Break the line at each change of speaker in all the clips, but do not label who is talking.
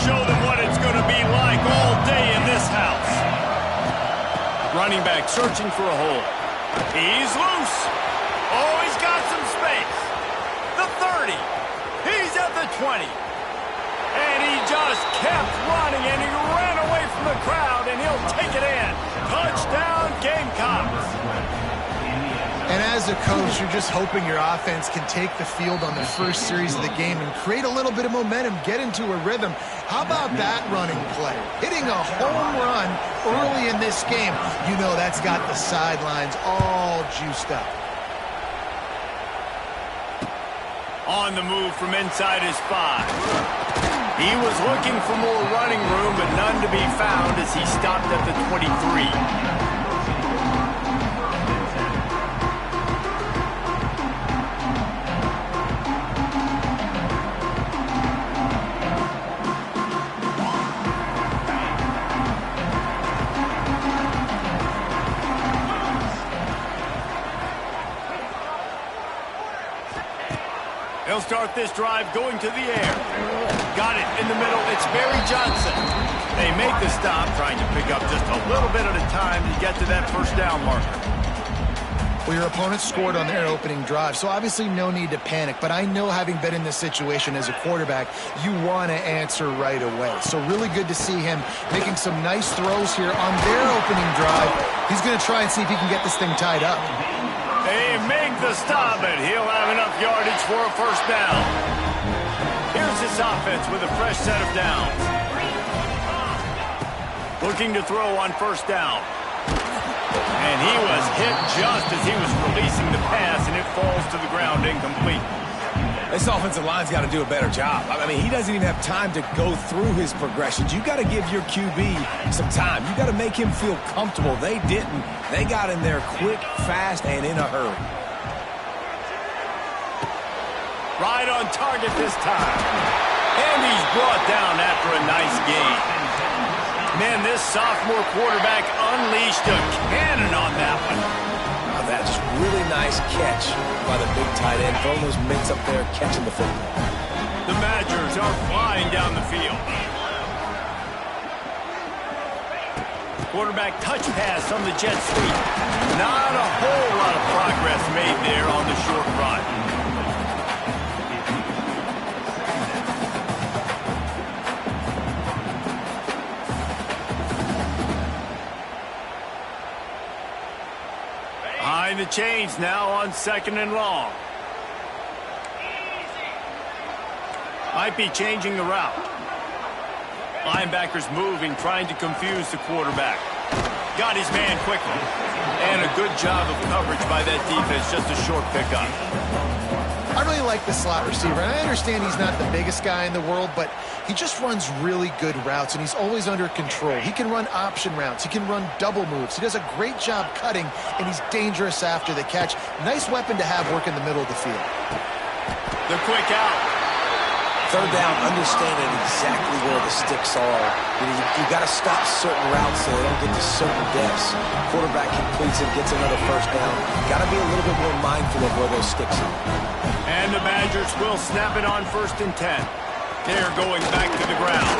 show them what it's going to be like all day in this house. Running back searching for a hole. He's loose. Oh, he's got some space. The 30. He's at the 20. And he just kept running, and he ran away from the crowd, and he'll take it in. Touchdown, Gamecocks.
And as a coach, you're just hoping your offense can take the field on the first series of the game and create a little bit of momentum, get into a rhythm. How about that running play? Hitting a home run early in this game. You know that's got the sidelines all juiced up.
On the move from inside his 5. He was looking for more running room, but none to be found as he stopped at the 23. He'll start this drive going to the air. Got it in the middle. It's Barry Johnson. They make the stop, trying to pick up just a little bit at a time to get to that first down marker.
Well, your opponent scored on their opening drive, so obviously no need to panic. But I know, having been in this situation as a quarterback, you want to answer right away. So really good to see him making some nice throws here on their opening drive. He's going to try and see if he can get this thing tied up.
They make the stop, and he'll have enough yardage for a first down. Here's this offense with a fresh set of downs. Looking to throw on first down. And he was hit just as he was releasing the pass, and it falls to the ground incomplete.
This offensive line's got to do a better job. I mean, he doesn't even have time to go through his progressions. You got to give your QB some time. You got to make him feel comfortable. They didn't. They got in there quick, fast, and in a hurry.
Right on target this time. And he's brought down after a nice gain. Man, this sophomore quarterback unleashed a cannon on that one.
Now that just really nice catch by the big tight end, throwing those mitts up there, catching the football.
The Badgers are flying down the field. Quarterback touch pass on the jet sweep. Not a whole lot of progress made there on the short run. Behind the chains now on 2nd and long. Might be changing the route. Linebackers moving, trying to confuse the quarterback. Got his man quickly. And a good job of coverage by that defense, just a short pickup.
I really like the slot receiver, and I understand he's not the biggest guy in the world, but he just runs really good routes, and he's always under control. He can run option routes. He can run double moves. He does a great job cutting, and he's dangerous after the catch. Nice weapon to have work in the middle of the field.
The quick out.
Third down, understanding exactly where the sticks are. You got to stop certain routes so they don't get to certain depths. Quarterback completes it, gets another first down. Got to be a little bit more mindful of where those sticks are.
And the Badgers will snap it on 1st and 10. They're going back to the ground.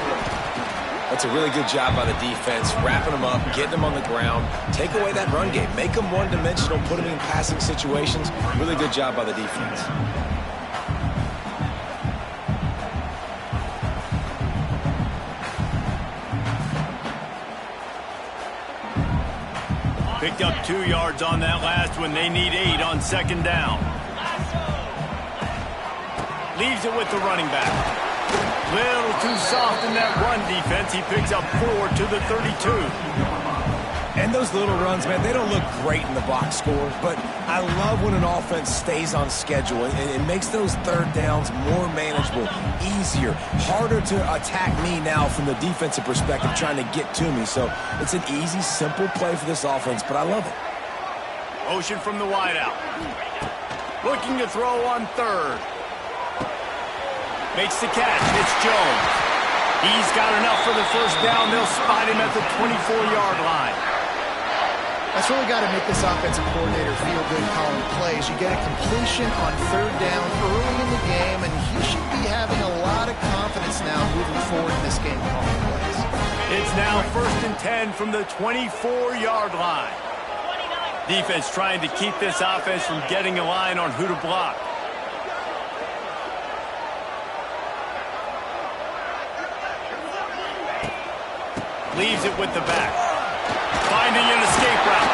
That's a really good job by the defense, wrapping them up, getting them on the ground. Take away that run game. Make them one-dimensional, put them in passing situations. Really good job by the defense.
Picked up 2 yards on that last one. They need 8 on 2nd down. Leaves it with the running back. Little too soft in that run defense. He picks up 4 to the 32.
And those little runs, man, they don't look great in the box score, but I love when an offense stays on schedule. It makes those third downs more manageable, easier, harder to attack me now from the defensive perspective trying to get to me. So it's an easy, simple play for this offense, but I love it.
Motion from the wideout. Looking to throw on 3rd. Makes the catch. It's Jones. He's got enough for the first down. They'll spot him at the 24-yard line.
That's really got to make this offensive coordinator feel good calling plays. You get a completion on 3rd down early in the game, and he should be having a lot of confidence now moving forward in this game.
10 from the 24-yard line. Defense trying to keep this offense from getting a line on who to block. Leaves it with the back. Finding an escape route.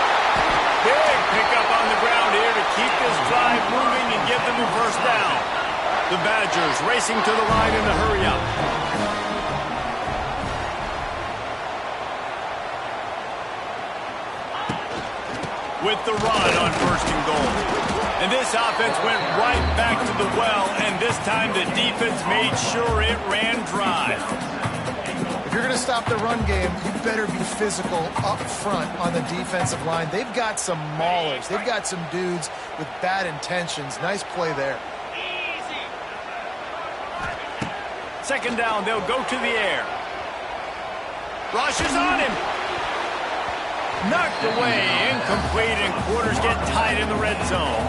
Big pickup on the ground here to keep this drive moving and give them a first down. The Badgers racing to the line in the hurry-up. With the run on first and goal. And this offense went right back to the well, and this time the defense made sure it ran dry.
If you're going to stop the run game, you better be physical up front on the defensive line. They've got some maulers. They've got some dudes with bad intentions. Nice play there.
Second down, they'll go to the air. Rushes on him. Knocked away, incomplete, and quarters get tight in the red zone.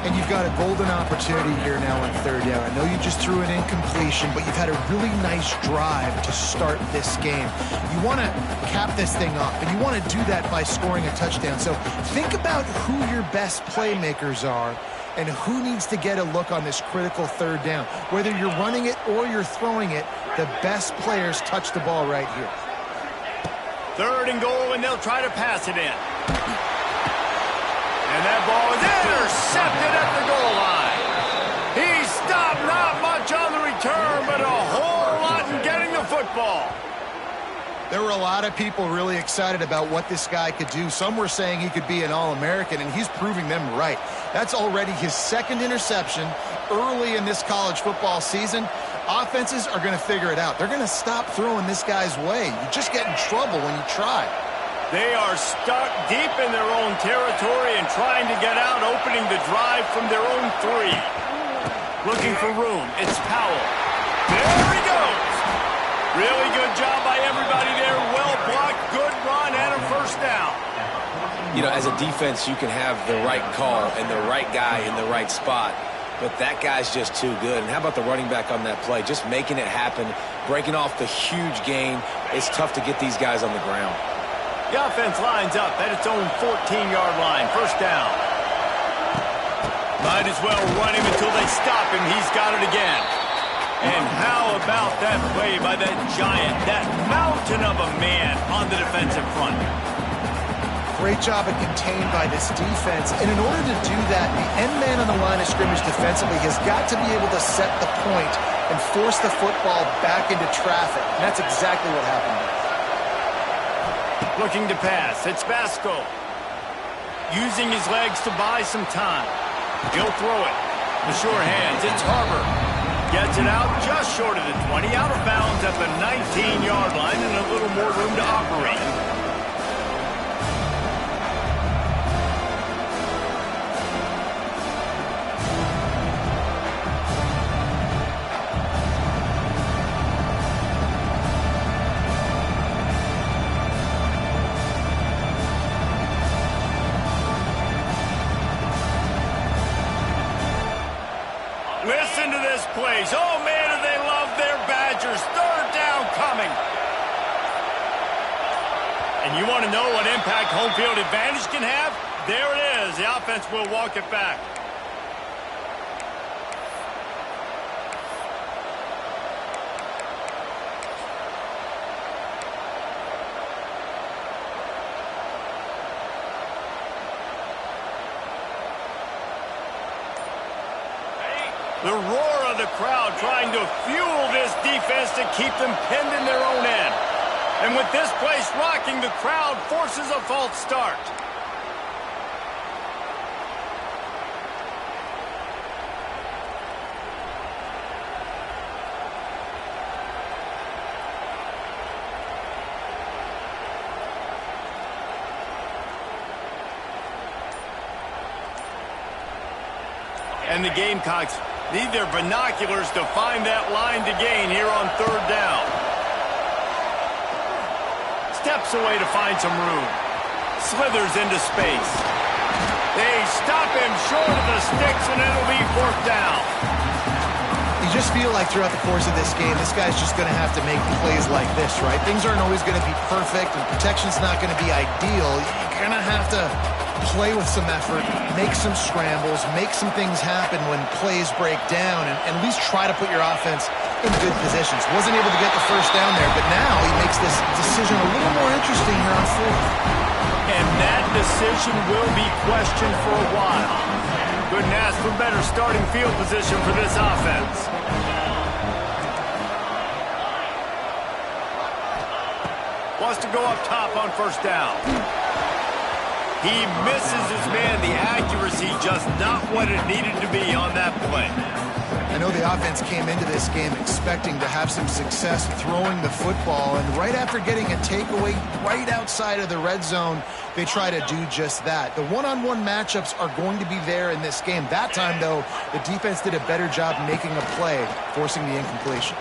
And you've got a golden opportunity here now on third down. I know you just threw an incompletion, but you've had a really nice drive to start this game. You want to cap this thing up, and you want to do that by scoring a touchdown. So think about who your best playmakers are and who needs to get a look on this critical third down. Whether you're running it or you're throwing it, the best players touch the ball right here.
Third and goal, and they'll try to pass it in. And that ball is intercepted at the goal line. He stopped, not much on the return, but a whole lot in getting the football.
There were a lot of people really excited about what this guy could do. Some were saying he could be an All-American, and he's proving them right. That's already his second interception early in this college football season. Offenses are going to figure it out. They're going to stop throwing this guy's way. You just get in trouble when you try.
They are stuck deep in their own territory and trying to get out, opening the drive from their own 3. Looking for room. It's Powell. There he goes. Really good job by everybody there. Well blocked, good run, and a first down.
You know, as a defense, you can have the right call and the right guy in the right spot, but that guy's just too good. And how about the running back on that play? Just making it happen, breaking off the huge gain. It's tough to get these guys on the ground.
The offense lines up at its own 14-yard line. First down. Might as well run him until they stop him. He's got it again. And how about that play by that giant, that mountain of a man on the defensive front?
Great job at contained by this defense. And in order to do that, the end man on the line of scrimmage defensively has got to be able to set the point and force the football back into traffic. And that's exactly what happened there.
Looking to pass. It's Basco. Using his legs to buy some time. He'll throw it. The sure hands. It's Harbor. Gets it out just short of the 20. Out of bounds at the 19-yard line and a little more room to operate. Listen to this place. Oh, man, do they love their Badgers. Third down coming. And you want to know what impact home field advantage can have? There it is. The offense will walk it back. The roar of the crowd trying to fuel this defense to keep them pinned in their own end. And with this place rocking, the crowd forces a false start. And the Gamecocks need their binoculars to find that line to gain here on third down. Steps away to find some room. Slithers into space. They stop him short of the sticks, and it'll be fourth down.
You just feel like throughout the course of this game, this guy's just going to have to make plays like this, right? Things aren't always going to be perfect, and protection's not going to be ideal. You're going to have to play with some effort, make some scrambles, make some things happen when plays break down, and at least try to put your offense in good positions. Wasn't able to get the first down there, but now he makes this decision a little more interesting here on fourth.
And that decision will be questioned for a while. Couldn't ask for better starting field position for this offense. Wants to go up top on first down. He misses his man. The accuracy just not what it needed to be on that play.
I know the offense came into this game expecting to have some success throwing the football, and right after getting a takeaway right outside of the red zone, they try to do just that. The one-on-one matchups are going to be there in this game. That time, though, the defense did a better job making a play, forcing the incompletion.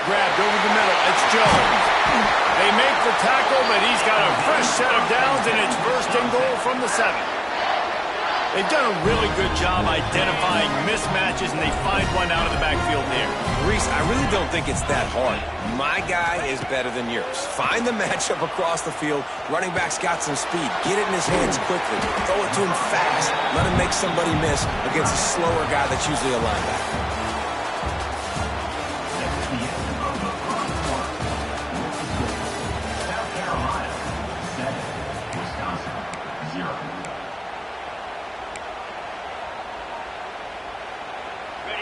Grabbed over the middle. It's Jones. They make the tackle, but he's got a fresh set of downs, and it's first and goal from the 7. They've done a really good job identifying mismatches, and they find one out of the backfield there.
Reese, I really don't think it's that hard. My guy is better than yours. Find the matchup across the field. Running back's got some speed. Get it in his hands quickly. Throw it to him fast. Let him make somebody miss against a slower guy that's usually a linebacker.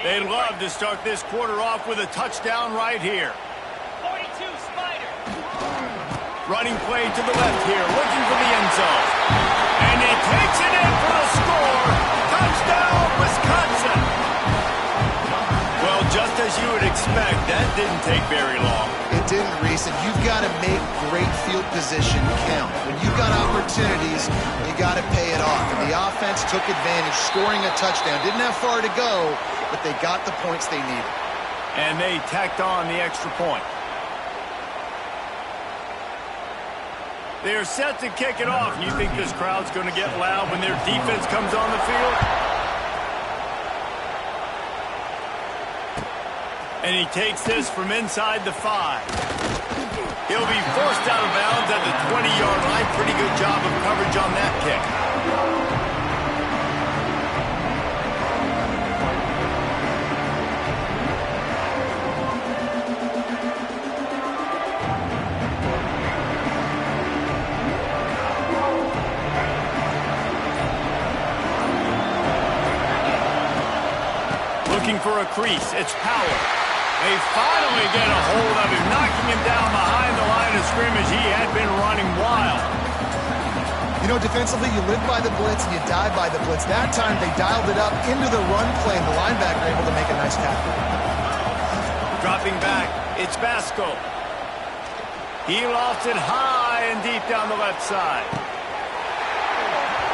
They'd love to start this quarter off with a touchdown right here.
42, Spider.
Running play to the left here, looking for the end zone. And he takes it in for the score. Touchdown, Wisconsin. Well, just as you would expect, that didn't take very long.
It didn't, Reese, and you've got to make great field position count. When you've got opportunities, you got to pay it off. And the offense took advantage, scoring a touchdown. Didn't have far to go, but they got the points they needed.
And they tacked on the extra point. They're set to kick it off. You think this crowd's going to get loud when their defense comes on the field? And he takes this from inside the 5. He'll be forced out of bounds at the 20-yard line. Pretty good job of coverage on that kick. Looking for a crease. It's Powell. They finally get a hold of him, knocking him down behind the line of scrimmage. He had been running wild.
You know, defensively, you live by the blitz and you die by the blitz. That time, they dialed it up into the run play, and the linebacker able to make a nice tackle.
Dropping back, it's Basco. He lost it high and deep down the left side.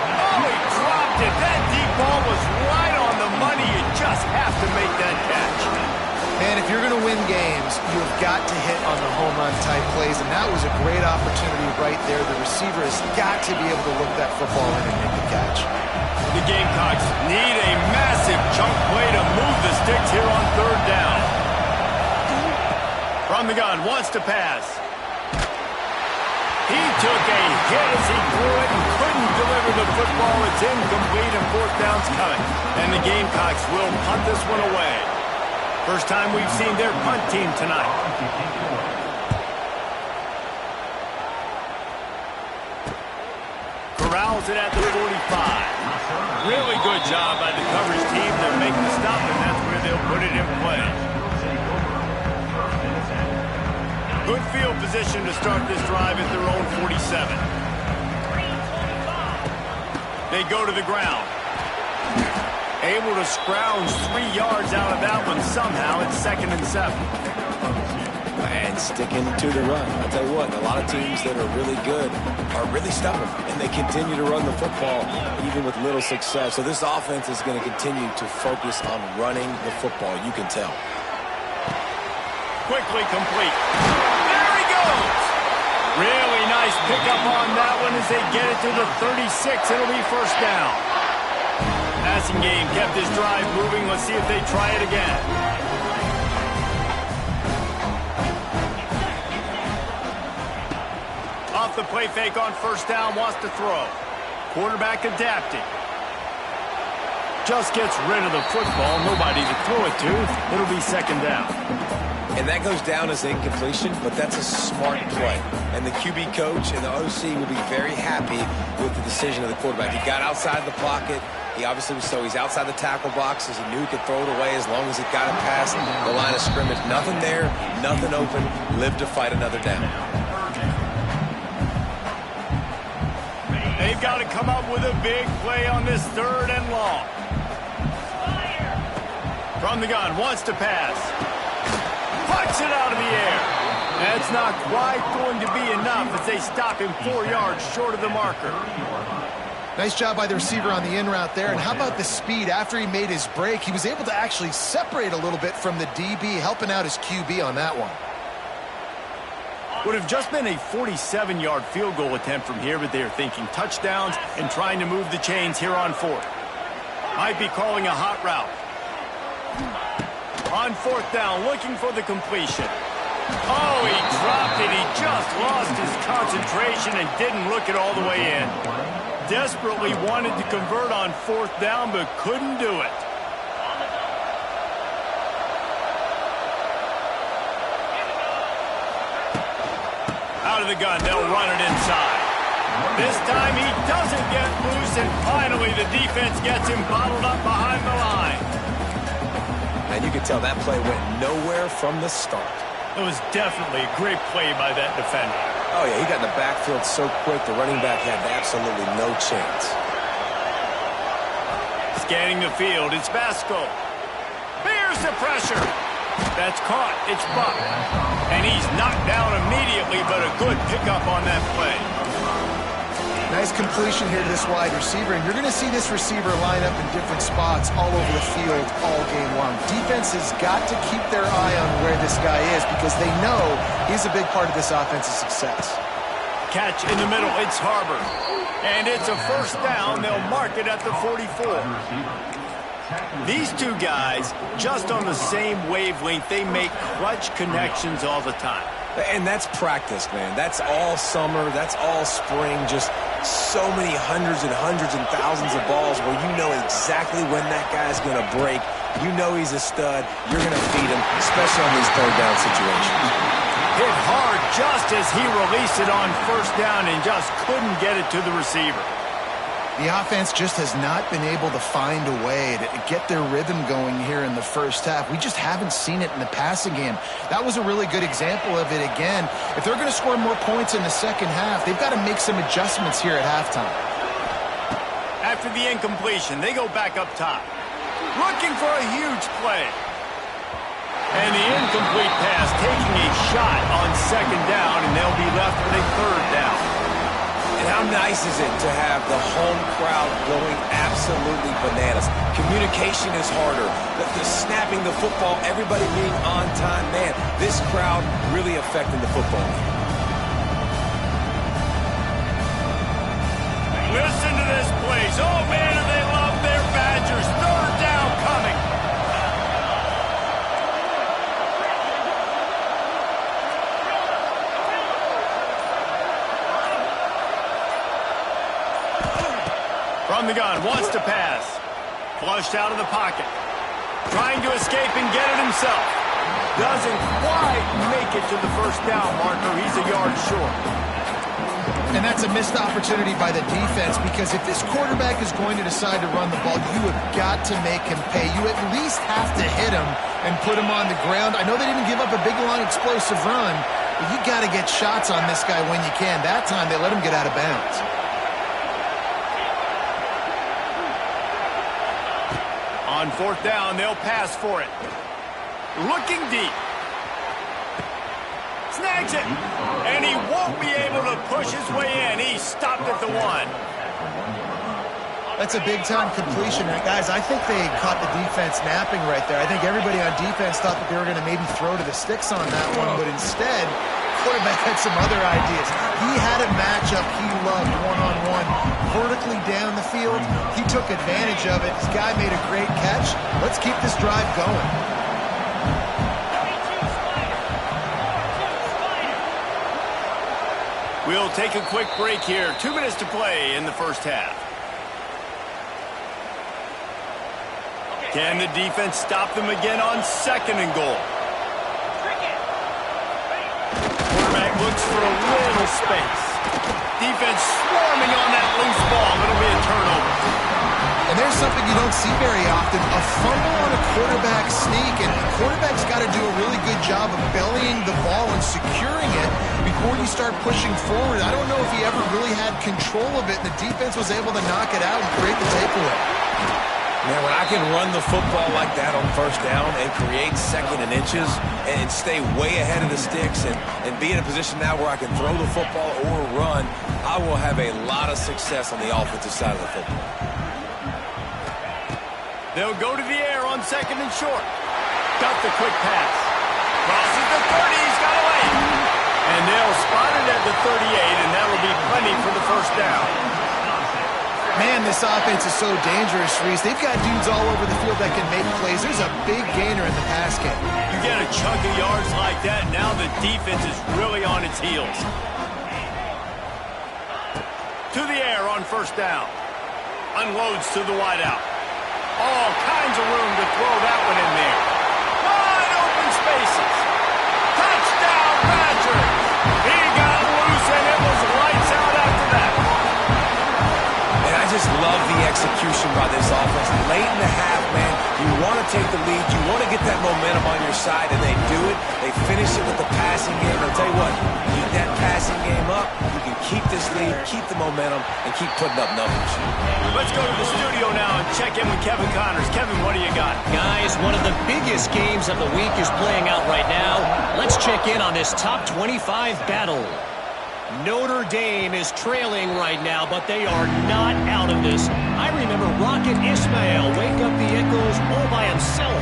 Oh, he dropped it. That deep ball was right on the money. You just have to make that catch.
And if you're going to win games, you've got to hit on the home run type plays, and that was a great opportunity right there. The receiver has got to be able to look that football in and make the catch.
The Gamecocks need a massive chunk play to move the sticks here on third down. From the gun, wants to pass. He took a hit as he threw it and couldn't deliver the football. It's incomplete and fourth down's coming. And the Gamecocks will punt this one away. First time we've seen their punt team tonight. Corrals it at the 45. Really good job by the coverage team to make the stop, and that's where they'll put it in play. Good field position to start this drive at their own 47. They go to the ground. Able to scrounge 3 yards out of that one somehow. It's 2nd and 7.
And sticking to the run. I'll tell you what, a lot of teams that are really good are really stubborn, and they continue to run the football even with little success. So this offense is going to continue to focus on running the football. You can tell.
Quickly complete. There he goes. Really nice pickup on that one as they get it to the 36. It'll be first down. Passing game kept his drive moving. Let's see if they try it again. Off the play fake on first down, wants to throw. Quarterback adapting. Just gets rid of the football. Nobody to throw it to. It'll be second down.
And that goes down as incompletion, but that's a smart play. And the QB coach and the OC will be very happy with the decision of the quarterback. He got outside the pocket. He obviously was he's outside the tackle boxes. He knew he could throw it away as long as he got it past the line of scrimmage. Nothing there, nothing open. Live to fight another down.
They've got to come up with a big play on this third and long. From the gun, wants to pass. Pucks it out of the air. That's not quite going to be enough as they stop him 4 yards short of the marker.
Nice job by the receiver on the in route there. And how about the speed? After he made his break, he was able to actually separate a little bit from the DB, helping out his QB on that one.
Would have just been a 47-yard field goal attempt from here, but they are thinking touchdowns and trying to move the chains here on fourth. Might be calling a hot route. On fourth down, looking for the completion. Oh, he dropped it. He just lost his concentration and didn't look it all the way in. Desperately wanted to convert on fourth down, but couldn't do it. Out of the gun, they'll run it inside. This time he doesn't get loose, and finally the defense gets him bottled up behind the line.
And you can tell that play went nowhere from the start.
It was definitely a great play by that defender.
Oh, yeah, he got in the backfield so quick, the running back had absolutely no chance.
Scanning the field, it's Vasco. Here's the pressure. That's caught. It's Buck. And he's knocked down immediately, but a good pickup on that play.
Nice completion here to this wide receiver, and you're going to see this receiver line up in different spots all over the field all game long. Defense has got to keep their eye on where this guy is because they know he's a big part of this offense's success.
Catch in the middle. It's Harbor. And it's a first down. They'll mark it at the 44. These two guys, just on the same wavelength, they make clutch connections all the time.
And that's practice, man. That's all summer. That's all spring. Just so many hundreds and thousands of balls where you know exactly when that guy's going to break. You know he's a stud. You're going to feed him, especially on these third down situations.
Hit hard just as he released it on first down and just couldn't get it to the receiver.
The offense just has not been able to find a way to get their rhythm going here in the first half. We just haven't seen it in the passing game. That was a really good example of it again. If they're going to score more points in the second half, they've got to make some adjustments here at halftime.
After the incompletion, they go back up top. Looking for a huge play. And the incomplete pass taking a shot on second down, and they'll be left with a third down.
And how nice is it to have the home crowd going absolutely bananas? Communication is harder. The snapping the football, everybody being on time. Man, this crowd really affecting the football game.
Listen to this place. Oh, man, do they love their Badgers. Third down coming. From the gun, wants to pass. Flushed out of the pocket. Trying to escape and get it himself. Doesn't quite make it to the first down marker. He's a yard short.
And that's a missed opportunity by the defense because if this quarterback is going to decide to run the ball, you have got to make him pay. You at least have to hit him and put him on the ground. I know they didn't give up a big, long, explosive run, but you got to get shots on this guy when you can. That time they let him get out of bounds.
On fourth down, they'll pass for it. Looking deep. Snags it. And he won't be able to push his way in. He stopped at the 1.
That's a big-time completion. And guys, I think they caught the defense napping right there. I think everybody on defense thought that they were going to maybe throw to the sticks on that one, but instead, quarterback had some other ideas. He had a matchup he loved one-on-one, vertically down the field. He took advantage of it. His guy made a great catch. Let's keep this drive going.
We'll take a quick break here. 2 minutes to play in the first half. Can the defense stop them again on 2nd and goal? Quarterback looks for a little space. Defense swarming on that loose ball. It'll be a turnover.
And there's something you don't see very often, a fumble on a quarterback sneak, and the quarterback's got to do a really good job of bellying the ball and securing it before you start pushing forward. I don't know if he ever really had control of it, and the defense was able to knock it out and create the takeaway.
Man, when I can run the football like that on 1st down and create 2nd and inches and stay way ahead of the sticks and be in a position now where I can throw the football or run, I will have a lot of success on the offensive side of the football.
They'll go to the air on 2nd and short. Got the quick pass. Crosses the 30. He's got away. And they'll spot it at the 38, and that'll be plenty for the 1st down.
Man, this offense is so dangerous, Reese. They've got dudes all over the field that can make plays. There's a big gainer in the pass game.
You get a chunk of yards like that, now the defense is really on its heels. To the air on 1st down. Unloads to the wideout. All kinds of room to throw that one in there. Wide open spaces. Touchdown, Badgers. He got loose, and it was lights out after that.
And I just love the execution by this offense. Late in the half, man, you want to take the lead. You want to get that momentum on your side, and they do it. They finish it with the passing game. I'll tell you what, keep that passing game up. You can keep this lead, keep the momentum, and keep putting up numbers.
Let's go to the studio now and check in with Kevin Connors. Kevin, what do you got?
Guys, one of the biggest games of the week is playing out right now. Let's check in on this top 25 battle. Notre Dame is trailing right now, but they are not out of this. I remember Rocket Ismail wake up the Echoes all by himself.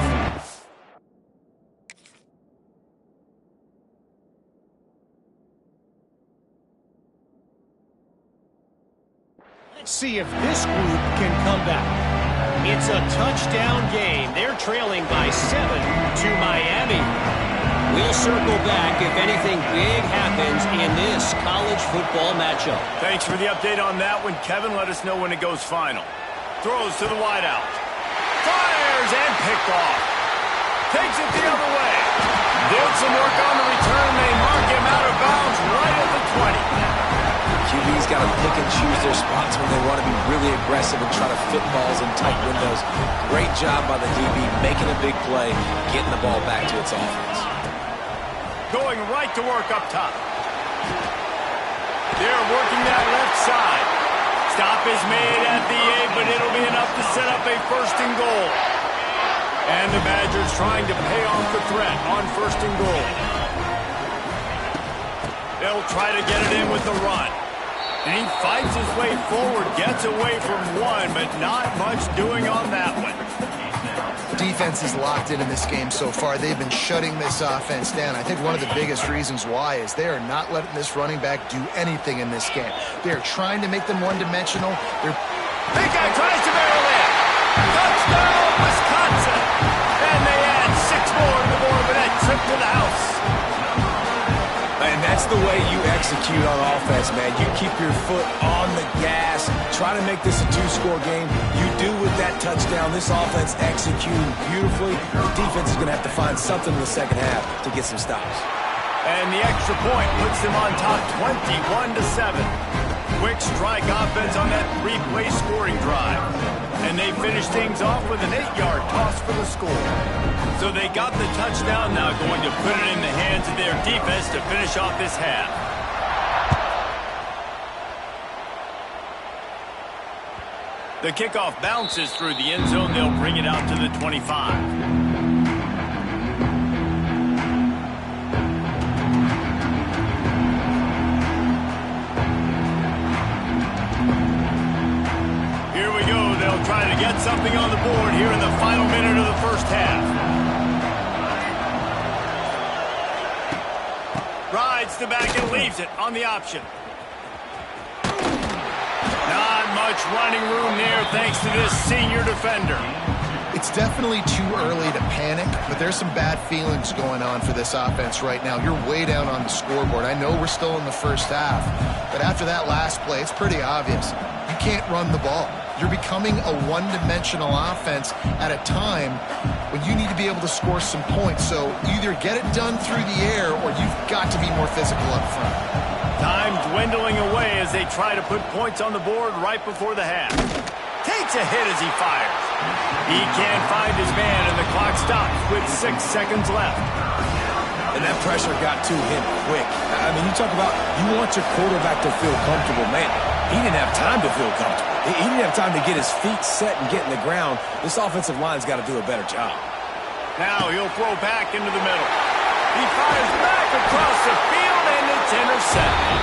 Let's see if this group can come back. It's a touchdown game. They're trailing by 7 to Miami. We'll circle back if anything big happens in this college football matchup.
Thanks for the update on that one, Kevin. Let us know when it goes final. Throws to the wideout. Fires and picked off. Takes it the other way. Did some work on the return. They mark him out of bounds right at the 20.
QB's got to pick and choose their spots when they want to be really aggressive and try to fit balls in tight windows. Great job by the DB making a big play, getting the ball back to its offense.
Going right to work up top. They're working that left side. Stop is made at the 8, but it'll be enough to set up a 1st and goal. And the Badgers trying to pay off the threat on 1st and goal. They'll try to get it in with the run. And he fights his way forward, gets away from one, but not much doing on that one.
Defense is locked in this game so far. They've been shutting this offense down. I think one of the biggest reasons why is they are not letting this running back do anything in this game. They're trying to make them one-dimensional.
Big guy tries to barrel in. Touchdown, Wisconsin. And they add 6 more to the board with that trip to the house.
And that's the way you execute on offense, man. You keep your foot on the gas, try to make this a 2-score game. You do with that touchdown. This offense executing beautifully. The defense is going to have to find something in the 2nd half to get some stops.
And the extra point puts them on top 21-7. Quick strike offense on that 3-play scoring drive. And they finish things off with an 8-yard toss for the score. So they got the touchdown, now going to put it in the hands of their defense to finish off this half. The kickoff bounces through the end zone. They'll bring it out to the 25. Trying to get something on the board here in the final minute of the first half. Rides fakes the back and leaves it on the option. Not much running room there thanks to this senior defender.
It's definitely too early to panic, but there's some bad feelings going on for this offense right now. You're way down on the scoreboard. I know we're still in the first half, but after that last play, it's pretty obvious. You can't run the ball. You're becoming a one-dimensional offense at a time when you need to be able to score some points. So either get it done through the air or you've got to be more physical up front.
Time dwindling away as they try to put points on the board right before the half. Takes a hit as he fires. He can't find his man, and the clock stops with 6 seconds left.
And that pressure got to him quick. I mean, you talk about you want your quarterback to feel comfortable. Man, he didn't have time to feel comfortable. He didn't have time to get his feet set and get in the ground. This offensive line's got to do a better job.
Now he'll throw back into the middle. He fires back across the field, and it's intercepted.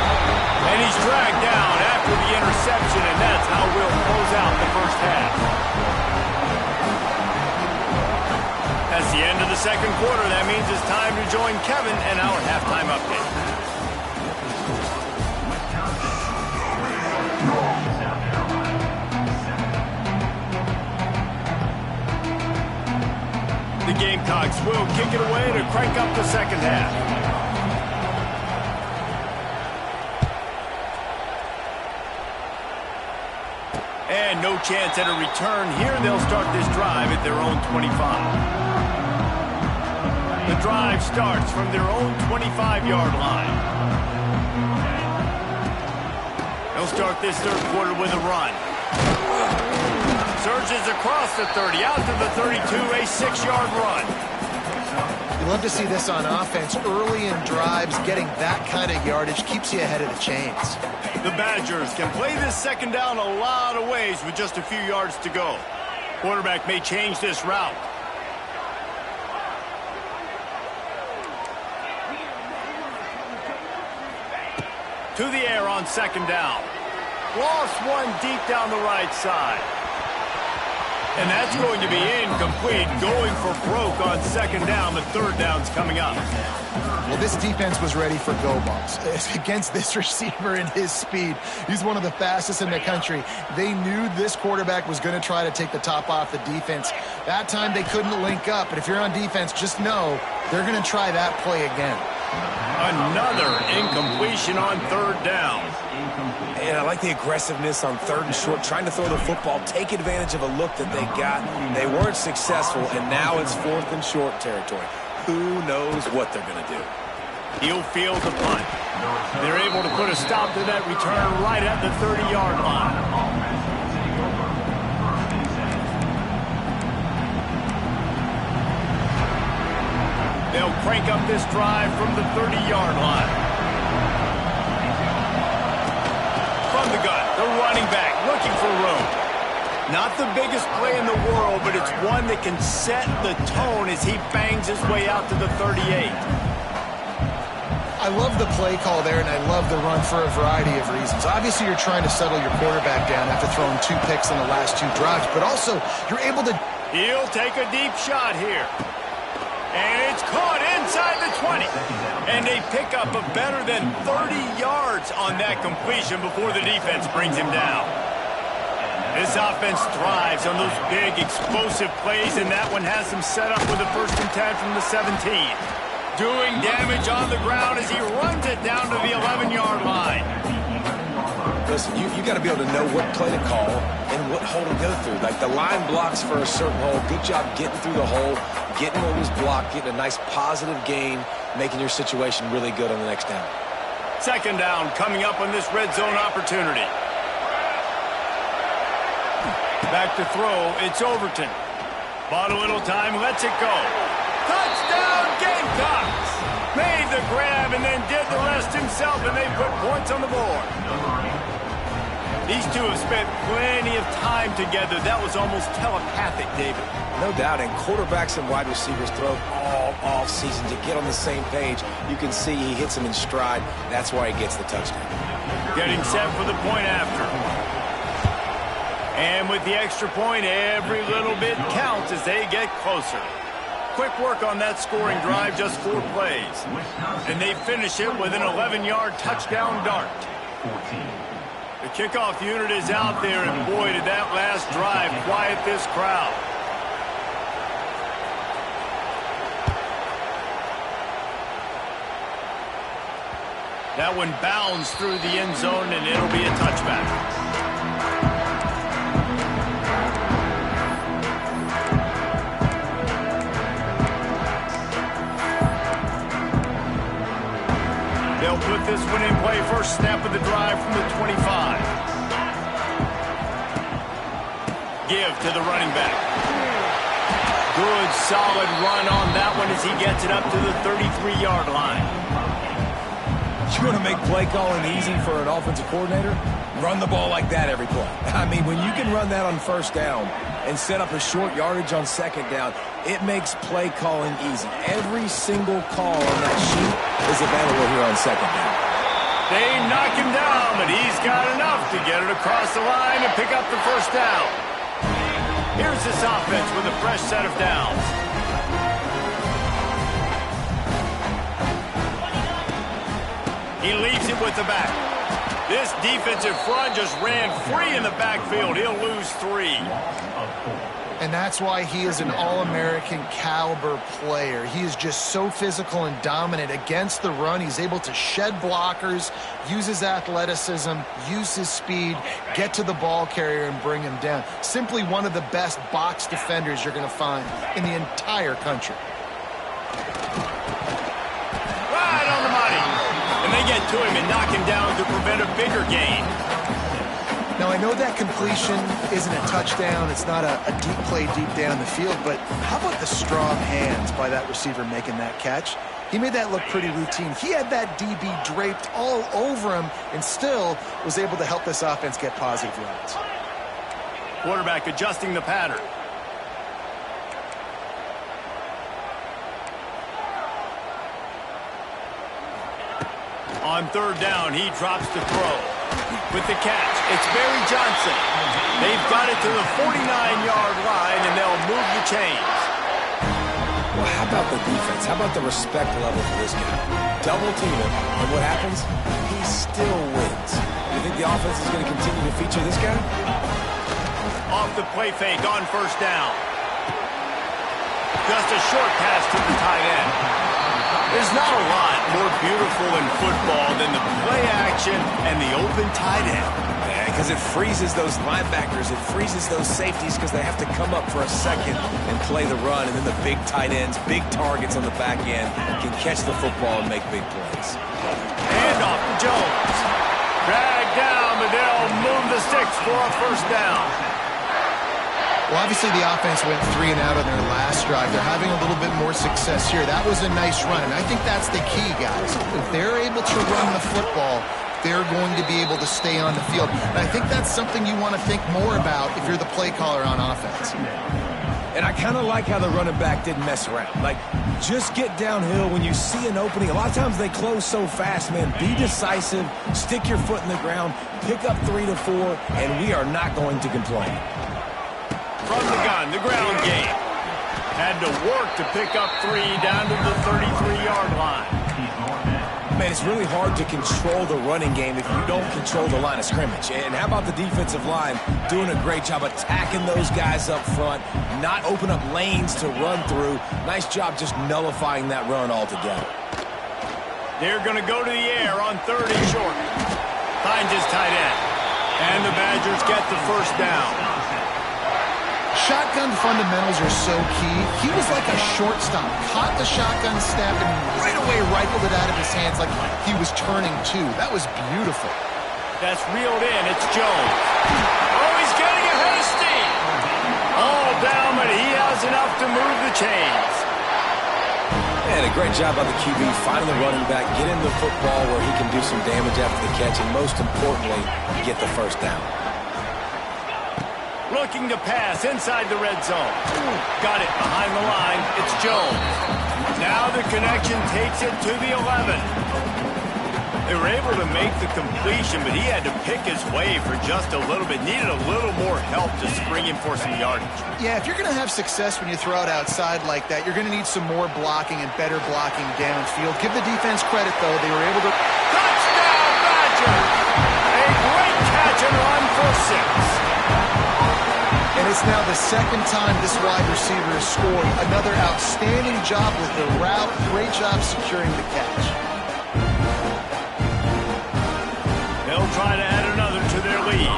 And he's dragged down after the interception, and that's how we'll close out the first half. That's the end of the second quarter. That means it's time to join Kevin and our halftime update. The Gamecocks will kick it away to crank up the second half. And no chance at a return here. They'll start this drive at their own 25. The drive starts from their own 25-yard line. They'll start this third quarter with a run. Surges across the 30, out to the 32, a 6-yard run.
You love to see this on offense. Early in drives, getting that kind of yardage keeps you ahead of the chains.
The Badgers can play this second down a lot of ways with just a few yards to go. Quarterback may change this route. To the air on second down. Lost one deep down the right side. And that's going to be incomplete. Going for broke on second down. The third down's coming up.
Well, this defense was ready for go balls. Against this receiver and his speed, he's one of the fastest in the country. They knew this quarterback was going to try to take the top off the defense. That time they couldn't link up, but if you're on defense, just know they're going to try that play again.
Another incompletion on third down.
And I like the aggressiveness on third and short, trying to throw the football, take advantage of a look that they got. They weren't successful, and now it's fourth and short territory. Who knows what they're going to do?
He'll field the punt. They're able to put a stop to that return right at the 30-yard line. They'll crank up this drive from the 30-yard line. From the gun, the running back looking for room. Not the biggest play in the world, but it's one that can set the tone as he bangs his way out to the 38.
I love the play call there, and I love the run for a variety of reasons. Obviously, you're trying to settle your quarterback down after throwing 2 picks in the last 2 drives, but also you're able to...
He'll take a deep shot here. And it's caught inside the 20. And they pick up a better than 30 yards on that completion before the defense brings him down. This offense thrives on those big, explosive plays, and that one has them set up with a 1st and 10 from the 17. Doing damage on the ground as he runs it down to the 11-yard line.
Listen, you got to be able to know what play to call and what hole to go through. Like the line blocks for a certain hole. Good job getting through the hole, getting what was blocked, getting a nice positive gain, making your situation really good on the next down.
Second down coming up on this red zone opportunity. Back to throw, it's Overton. Bought a little time, lets it go. Touchdown Gamecocks! Made the grab and then did the rest himself, and they put points on the board. These two have spent plenty of time together. That was almost telepathic, David.
No doubt, and quarterbacks and wide receivers throw all off season to get on the same page. You can see he hits them in stride. That's why he gets the touchdown.
Getting set for the point after. And with the extra point, every little bit counts as they get closer. Quick work on that scoring drive, just 4 plays. And they finish it with an 11-yard touchdown dart. The kickoff unit is out there, and boy, did that last drive quiet this crowd. That one bounds through the end zone, and it'll be a touchback. They'll put this one in play. First snap of the drive from the 25. Give to the running back. Good, solid run on that one as he gets it up to the 33-yard line.
You want to make play calling easy for an offensive coordinator? Run the ball like that every play. I mean, when you can run that on first down and set up a short yardage on second down, it makes play calling easy. Every single call on that sheet is available here on second down.
They knock him down, but he's got enough to get it across the line and pick up the first down. Here's this offense with a fresh set of downs. He leaves it with the back. This defensive front just ran free in the backfield. He'll lose 3.
And that's why he is an All-American caliber player. He is just so physical and dominant against the run. He's able to shed blockers, use his athleticism, use his speed, get to the ball carrier and bring him down. Simply one of the best box defenders you're going to find in the entire country.
Right on the money. And they get to him and knock him down to prevent a bigger gain.
Now, I know that completion isn't a touchdown. It's not a deep play deep down the field, but how about the strong hands by that receiver making that catch? He made that look pretty routine. He had that DB draped all over him and still was able to help this offense get positive yards.
Quarterback adjusting the pattern. On third down, he drops to throw. With the catch, it's Barry Johnson. They've got it to the 49-yard line, and they'll move the chains.
Well, how about the defense? How about the respect level for this guy? Double team him, and what happens? He still wins. You think the offense is going to continue to feature this guy?
Off the play fake on first down. Just a short pass to the tight end. There's not a lot more beautiful in football than the play action and the open tight end.
Yeah, because it freezes those linebackers. It freezes those safeties because they have to come up for a second and play the run. And then the big tight ends, big targets on the back end, can catch the football and make big plays.
Hand off to Jones. Dragged down, but they'll move the sticks for a first down.
Well, obviously the offense went 3 and out on their last drive. They're having a little bit more success here. That was a nice run, and I think that's the key, guys. If they're able to run the football, they're going to be able to stay on the field. And I think that's something you want to think more about if you're the play caller on offense.
And I kind of like how the running back didn't mess around. Like, just get downhill when you see an opening. A lot of times they close so fast, man. Be decisive, stick your foot in the ground, pick up 3 to 4, and we are not going to complain.
From the gun, the ground game. Had to work to pick up 3 down to the 33-yard line.
Man, it's really hard to control the running game if you don't control the line of scrimmage. And how about the defensive line doing a great job attacking those guys up front, not open up lanes to run through. Nice job just nullifying that run altogether.
They're going to go to the air on 3rd and short. Finds his tight end. And the Badgers get the first down.
Shotgun fundamentals are so key. He was like a shortstop. Caught the shotgun snap and right away rifled it out of his hands like he was turning two. That was beautiful.
That's reeled in. It's Jones. Oh, he's getting ahead of steam. All down, but he has enough to move the chains.
And a great job by the QB finding the running back, get him the football where he can do some damage after the catch, and most importantly, get the first down.
Looking to pass inside the red zone. Got it behind the line. It's Jones. Now the connection takes it to the 11. They were able to make the completion, but he had to pick his way for just a little bit. Needed a little more help to spring him for some yardage.
Yeah, if you're going to have success when you throw it outside like that, you're going to need some more blocking and better blocking downfield. Give the defense credit, though. They were able to...
Touchdown, Badger! A great catch and run for 6.
And it's now the second time this wide receiver has scored. Another outstanding job with the route. Great job securing the catch.
They'll try to add another to their lead.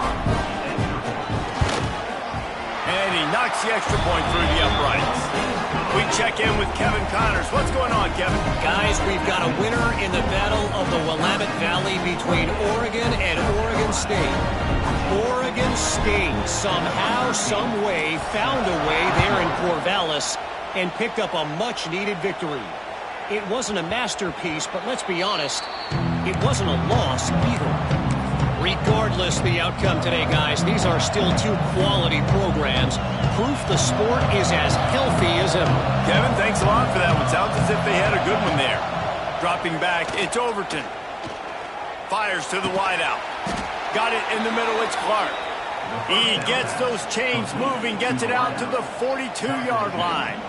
And he knocks the extra point through the uprights. We check in with Kevin Connors. What's going on, Kevin?
Guys, we've got a winner in the battle of the Willamette Valley between Oregon and Oregon State. Oregon State somehow, some way, found a way there in Corvallis and picked up a much-needed victory. It wasn't a masterpiece, but let's be honest, it wasn't a loss either. Regardless the outcome today, guys, these are still two quality programs. Proof the sport is as healthy as ever.
Kevin, thanks a lot for that one. Sounds as if they had a good one there. Dropping back, it's Overton. Fires to the wideout. Got it in the middle, it's Clark. He gets those chains moving, gets it out to the 42-yard line.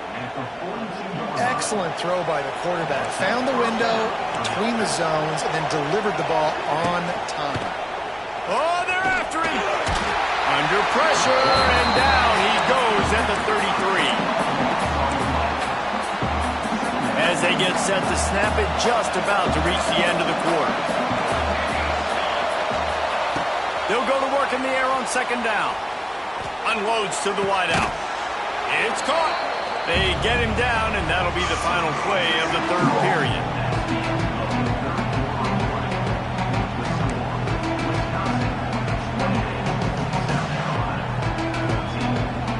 Excellent throw by the quarterback. Found the window between the zones and then delivered the ball on time.
Oh, they're after him. Under pressure, and down he goes at the 33. As they get set to snap it, just about to reach the end of the quarter. They'll go to work in the air on second down. Unloads to the wideout. It's caught. They get him down, and that'll be the final play of the third period.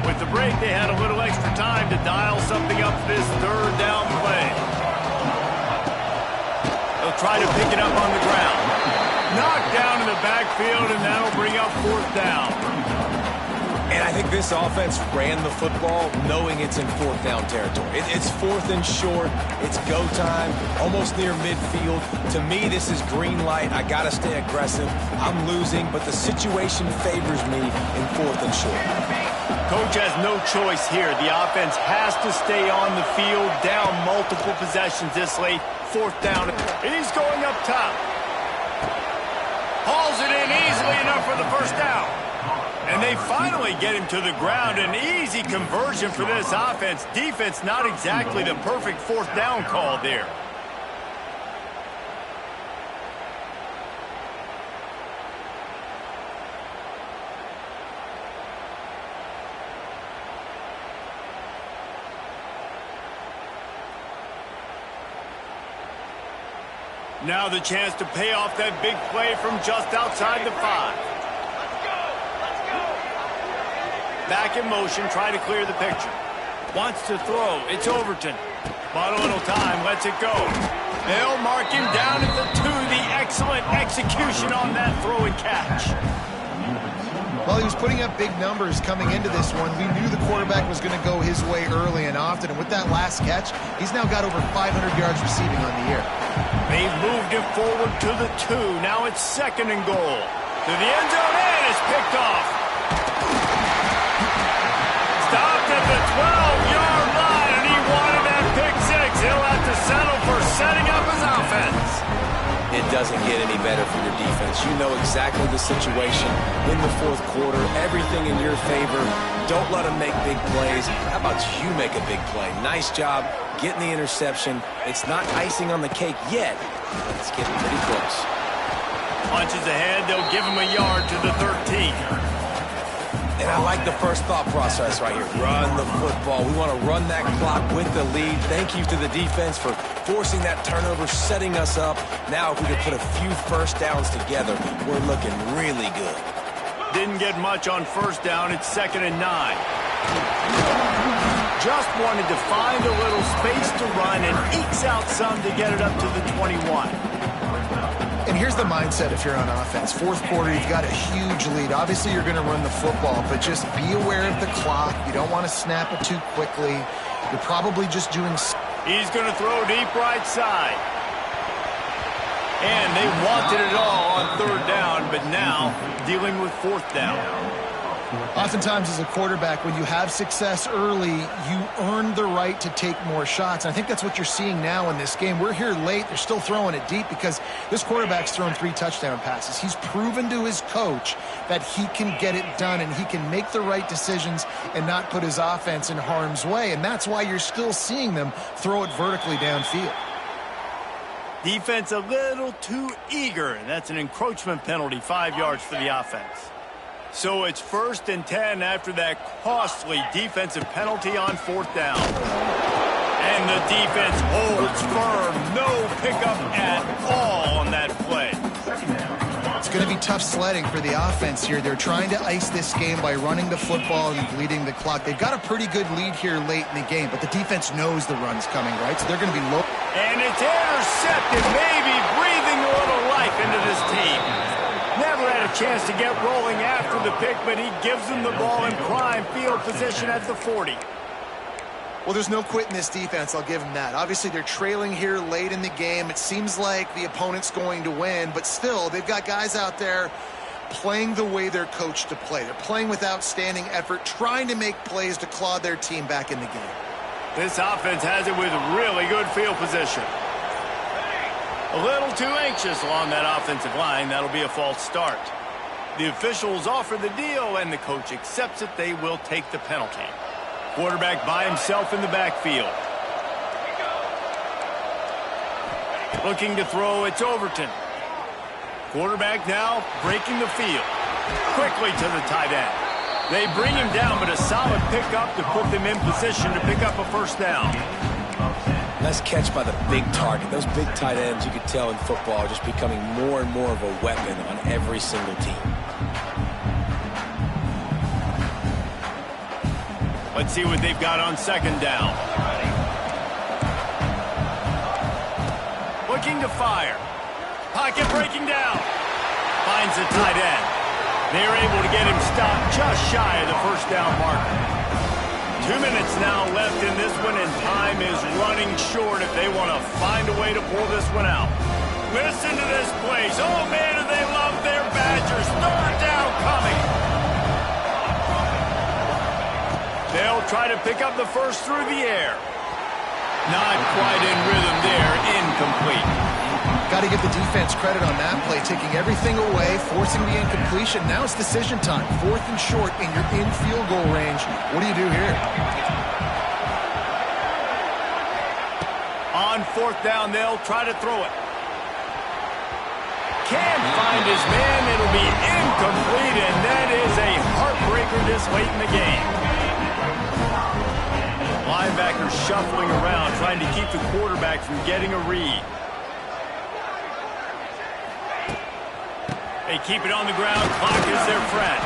With the break, they had a little extra time to dial something up for this third down play. They'll try to pick it up on the ground. Knocked down in the backfield, and that'll bring up fourth down.
And I think this offense ran the football knowing it's in fourth down territory. It's fourth and short. It's go time, almost near midfield. To me, this is green light. I got to stay aggressive. I'm losing, but the situation favors me in fourth and short.
Coach has no choice here. The offense has to stay on the field, down multiple possessions this late. Fourth down. He's going up top. Hauls it in easily enough for the first down. And they finally get him to the ground. An easy conversion for this offense. Defense not exactly the perfect fourth down call there. Now the chance to pay off that big play from just outside the 5. Back in motion, try to clear the picture. Wants to throw. It's Overton. Bought a little time, lets it go. They'll mark him down at the 2. The excellent execution on that throw and catch.
Well, he was putting up big numbers coming into this one. We knew the quarterback was going to go his way early and often. And with that last catch, he's now got over 500 yards receiving on the year.
They've moved him forward to the 2. Now it's second and goal. To the end zone, and it's picked off. Stopped at the 12-yard line, and he wanted that pick 6. He'll have to settle for setting up his offense.
It doesn't get any better for your defense. You know exactly the situation in the fourth quarter. Everything in your favor. Don't let them make big plays. How about you make a big play? Nice job getting the interception. It's not icing on the cake yet, but it's getting pretty close.
Punches ahead. They'll give him a yard to the 13.
And I like the first thought process right here. Run the football. We want to run that clock with the lead. Thank you to the defense for forcing that turnover, setting us up. Now, if we could put a few first downs together, we're looking really good.
Didn't get much on first down. It's second and 9. Just wanted to find a little space to run and ekes out some to get it up to the 21.
And here's the mindset if you're on offense. Fourth quarter, you've got a huge lead. Obviously, you're going to run the football, but just be aware of the clock. You don't want to snap it too quickly. You're probably just doing...
He's going to throw deep right side. And they wanted it all on third down, but now dealing with fourth down.
Oftentimes as a quarterback, when you have success early, you earn the right to take more shots. And I think that's what you're seeing now in this game. We're here late. They're still throwing it deep because this quarterback's thrown 3 touchdown passes. He's proven to his coach that he can get it done and he can make the right decisions and not put his offense in harm's way. And that's why you're still seeing them throw it vertically downfield.
Defense a little too eager. That's an encroachment penalty, 5 yards for the offense. So it's 1st and 10 after that costly defensive penalty on fourth down. And the defense holds firm. No pickup at all on that play.
It's going to be tough sledding for the offense here. They're trying to ice this game by running the football and bleeding the clock. They've got a pretty good lead here late in the game, but the defense knows the run's coming, right? So they're going to be low.
And it's intercepted, maybe breathing a little life into this team. Never had a chance to get rolling after the pick, but he gives them the ball in prime field position at the 40.
Well, there's no quit in this defense. I'll give them that. Obviously, they're trailing here late in the game. It seems like the opponent's going to win, but still, they've got guys out there playing the way they're coached to play. They're playing with outstanding effort, trying to make plays to claw their team back in the game.
This offense has it with really good field position. A little too anxious along that offensive line. That'll be a false start. The officials offer the deal, and the coach accepts it. They will take the penalty. Quarterback by himself in the backfield. Looking to throw, it's Overton. Quarterback now breaking the field. Quickly to the tight end. They bring him down, but a solid pickup to put them in position to pick up a first down.
Nice catch by the big target. Those big tight ends, you could tell in football, are just becoming more and more of a weapon on every single team.
Let's see what they've got on second down. Looking to fire. Pocket breaking down. Finds the tight end. They're able to get him stopped just shy of the first down marker. 2 minutes now left in this one, and time is running short if they want to find a way to pull this one out. Listen to this place. Oh, man, do they love their Badgers. Third down coming. They'll try to pick up the first through the air. Not quite in rhythm there. Incomplete.
Got to give the defense credit on that play, taking everything away, forcing the incompletion. Now it's decision time. 4th and short, and you're in field goal range. What do you do here?
On fourth down, they'll try to throw it. Can't find his man. It'll be incomplete, and that is a heartbreaker this late in the game. Linebacker shuffling around, trying to keep the quarterback from getting a read. They keep it on the ground. Clock is their friend.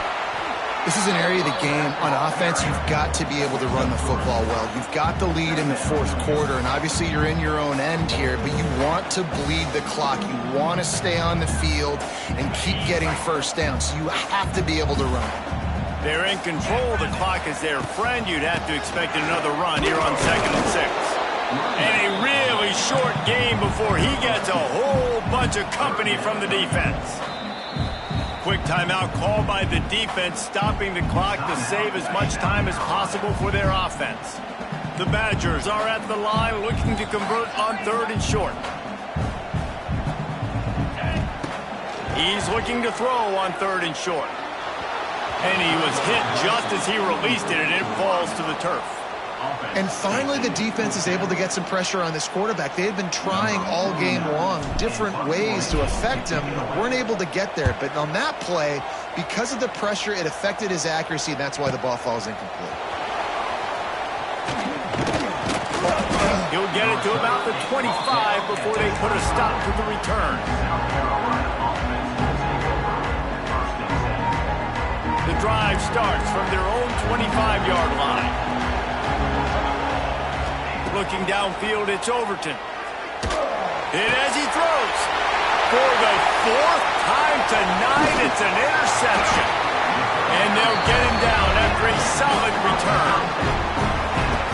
This is an area of the game. On offense, you've got to be able to run the football well. You've got the lead in the 4th quarter, and obviously you're in your own end here, but you want to bleed the clock. You want to stay on the field and keep getting first down, so you have to be able to run.
They're in control. The clock is their friend. You'd have to expect another run here on 2nd and 6. And a really short game before he gets a whole bunch of company from the defense. Quick timeout called by the defense, stopping the clock to save as much time as possible for their offense. The Badgers are at the line looking to convert on 3rd and short. He's looking to throw on 3rd and short. And he was hit just as he released it, and it falls to the turf.
And finally, the defense is able to get some pressure on this quarterback. They had been trying all game long different ways to affect him. Weren't able to get there. But on that play, because of the pressure, it affected his accuracy, and that's why the ball falls incomplete.
He'll get it to about the 25 before they put a stop to the return. The drive starts from their own 25-yard line. Looking downfield, it's Overton. And as he throws, for the 4th time tonight, it's an interception. And they'll get him down after a solid return.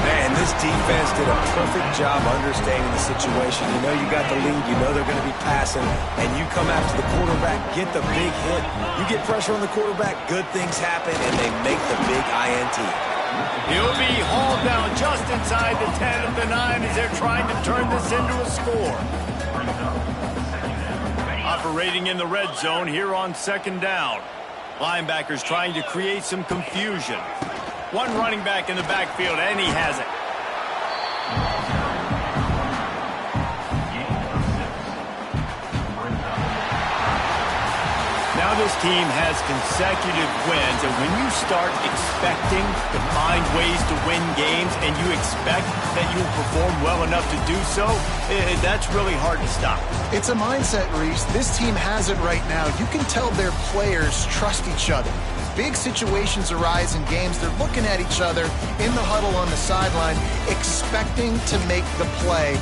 Man, this defense did a perfect job understanding the situation. You know you got the lead, you know they're going to be passing, and you come after the quarterback, get the big hit. You get pressure on the quarterback, good things happen, and they make the big INT.
He'll be hauled down just inside the 10 of the 9 as they're trying to turn this into a score. Operating in the red zone here on 2nd down. Linebackers trying to create some confusion. One running back in the backfield, and he has it. Now this team has consecutive wins, and when you start expecting to find ways to win games and you expect that you'll perform well enough to do so, that's really hard to stop.
It's a mindset, Reese. This team has it right now. You can tell their players trust each other. Big situations arise in games. They're looking at each other in the huddle on the sideline, expecting to make the play.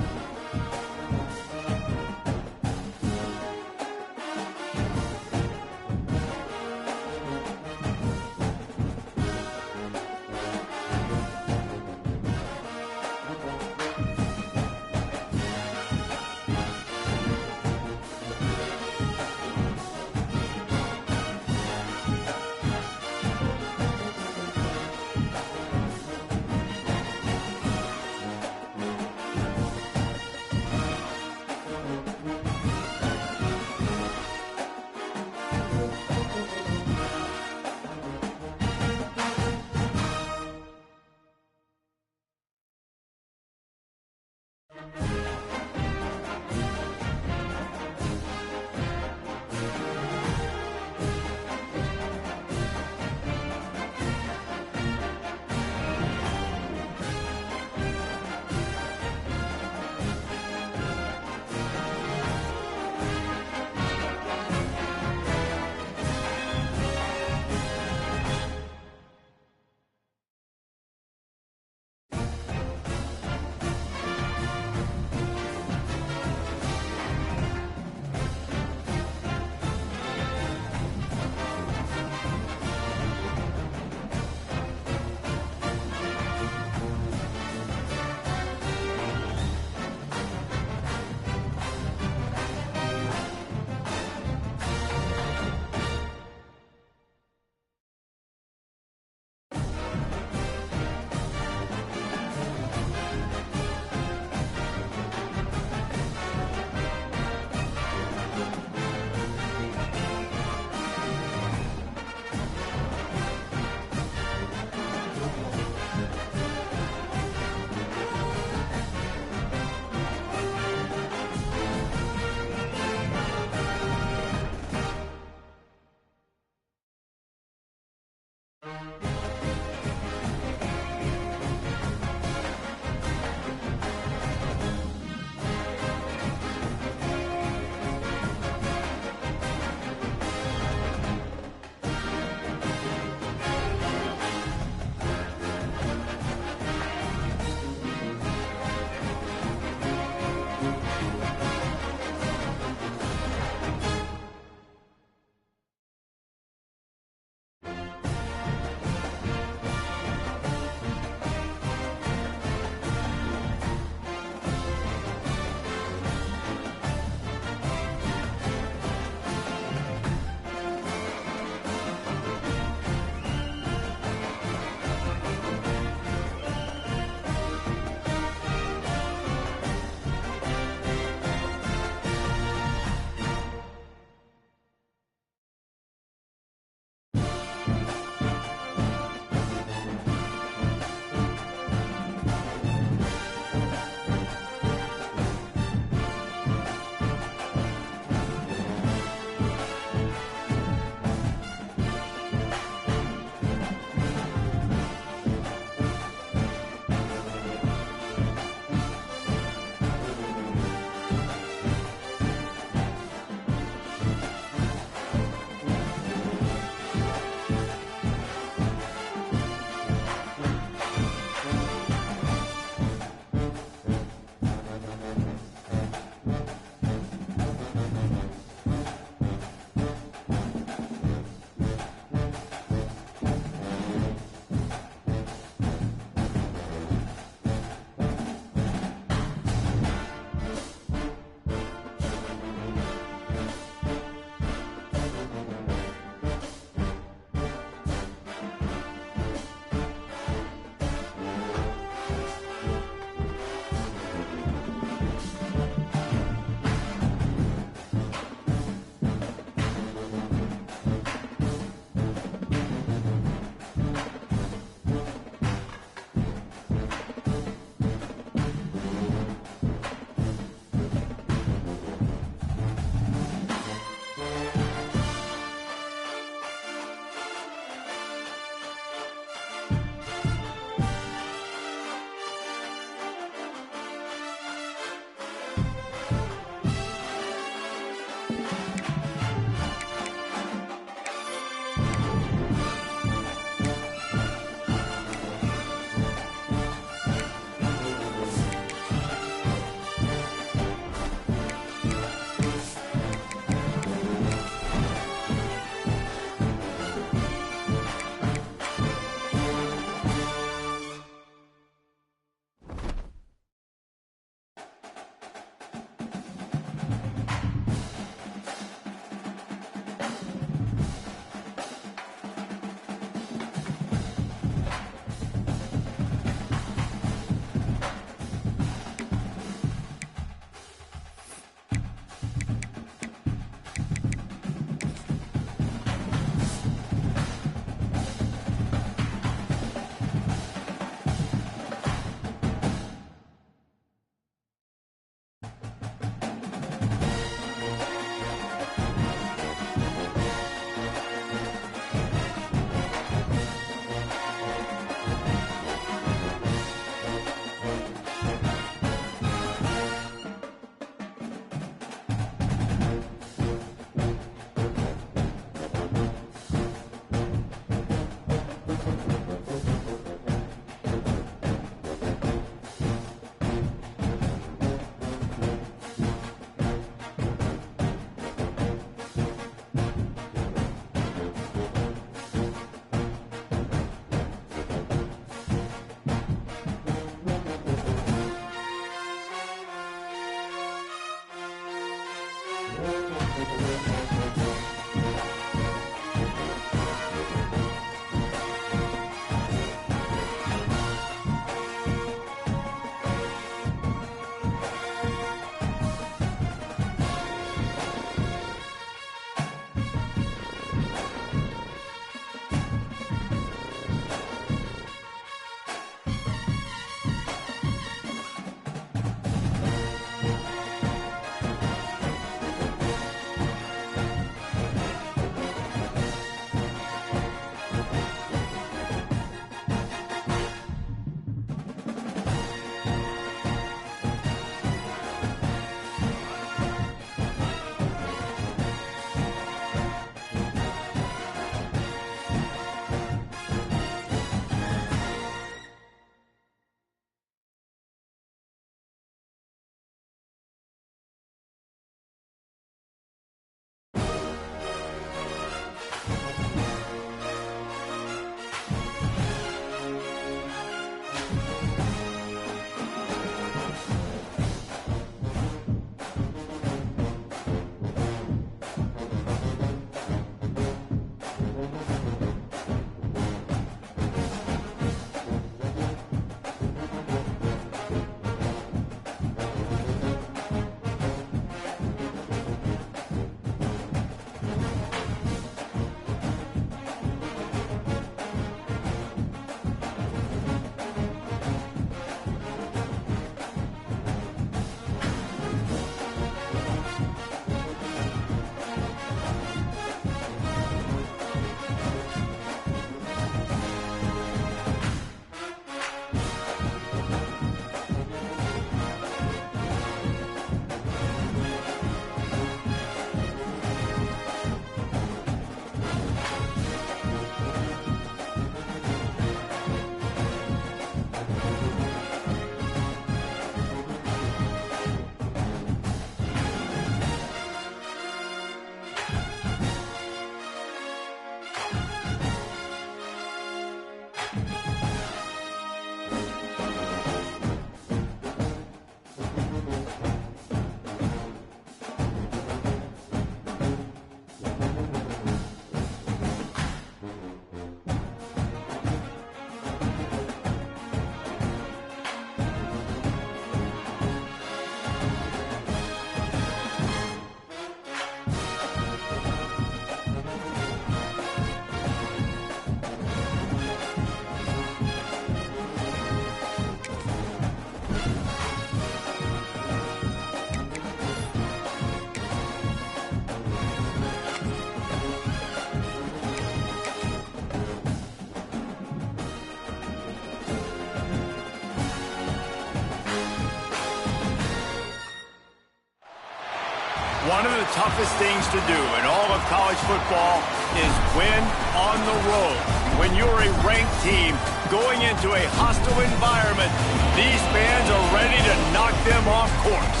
One of the toughest things to do in all of college football is win on the road. When you're a ranked team going into a hostile environment, these fans are ready to knock them off course.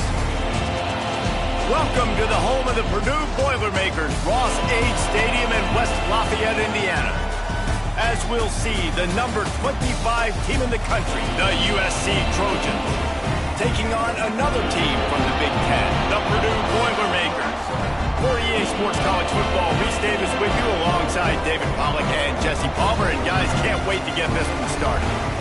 Welcome to the home of the Purdue Boilermakers, Ross-Ade Stadium in West Lafayette, Indiana. As we'll see, the number 25 team in the country, the USC Trojans, taking on another team from the Big Ten, the Purdue Boilermakers. For EA Sports College Football, Reese Davis with you alongside David Pollack and Jesse Palmer. And guys, can't wait to get this one started.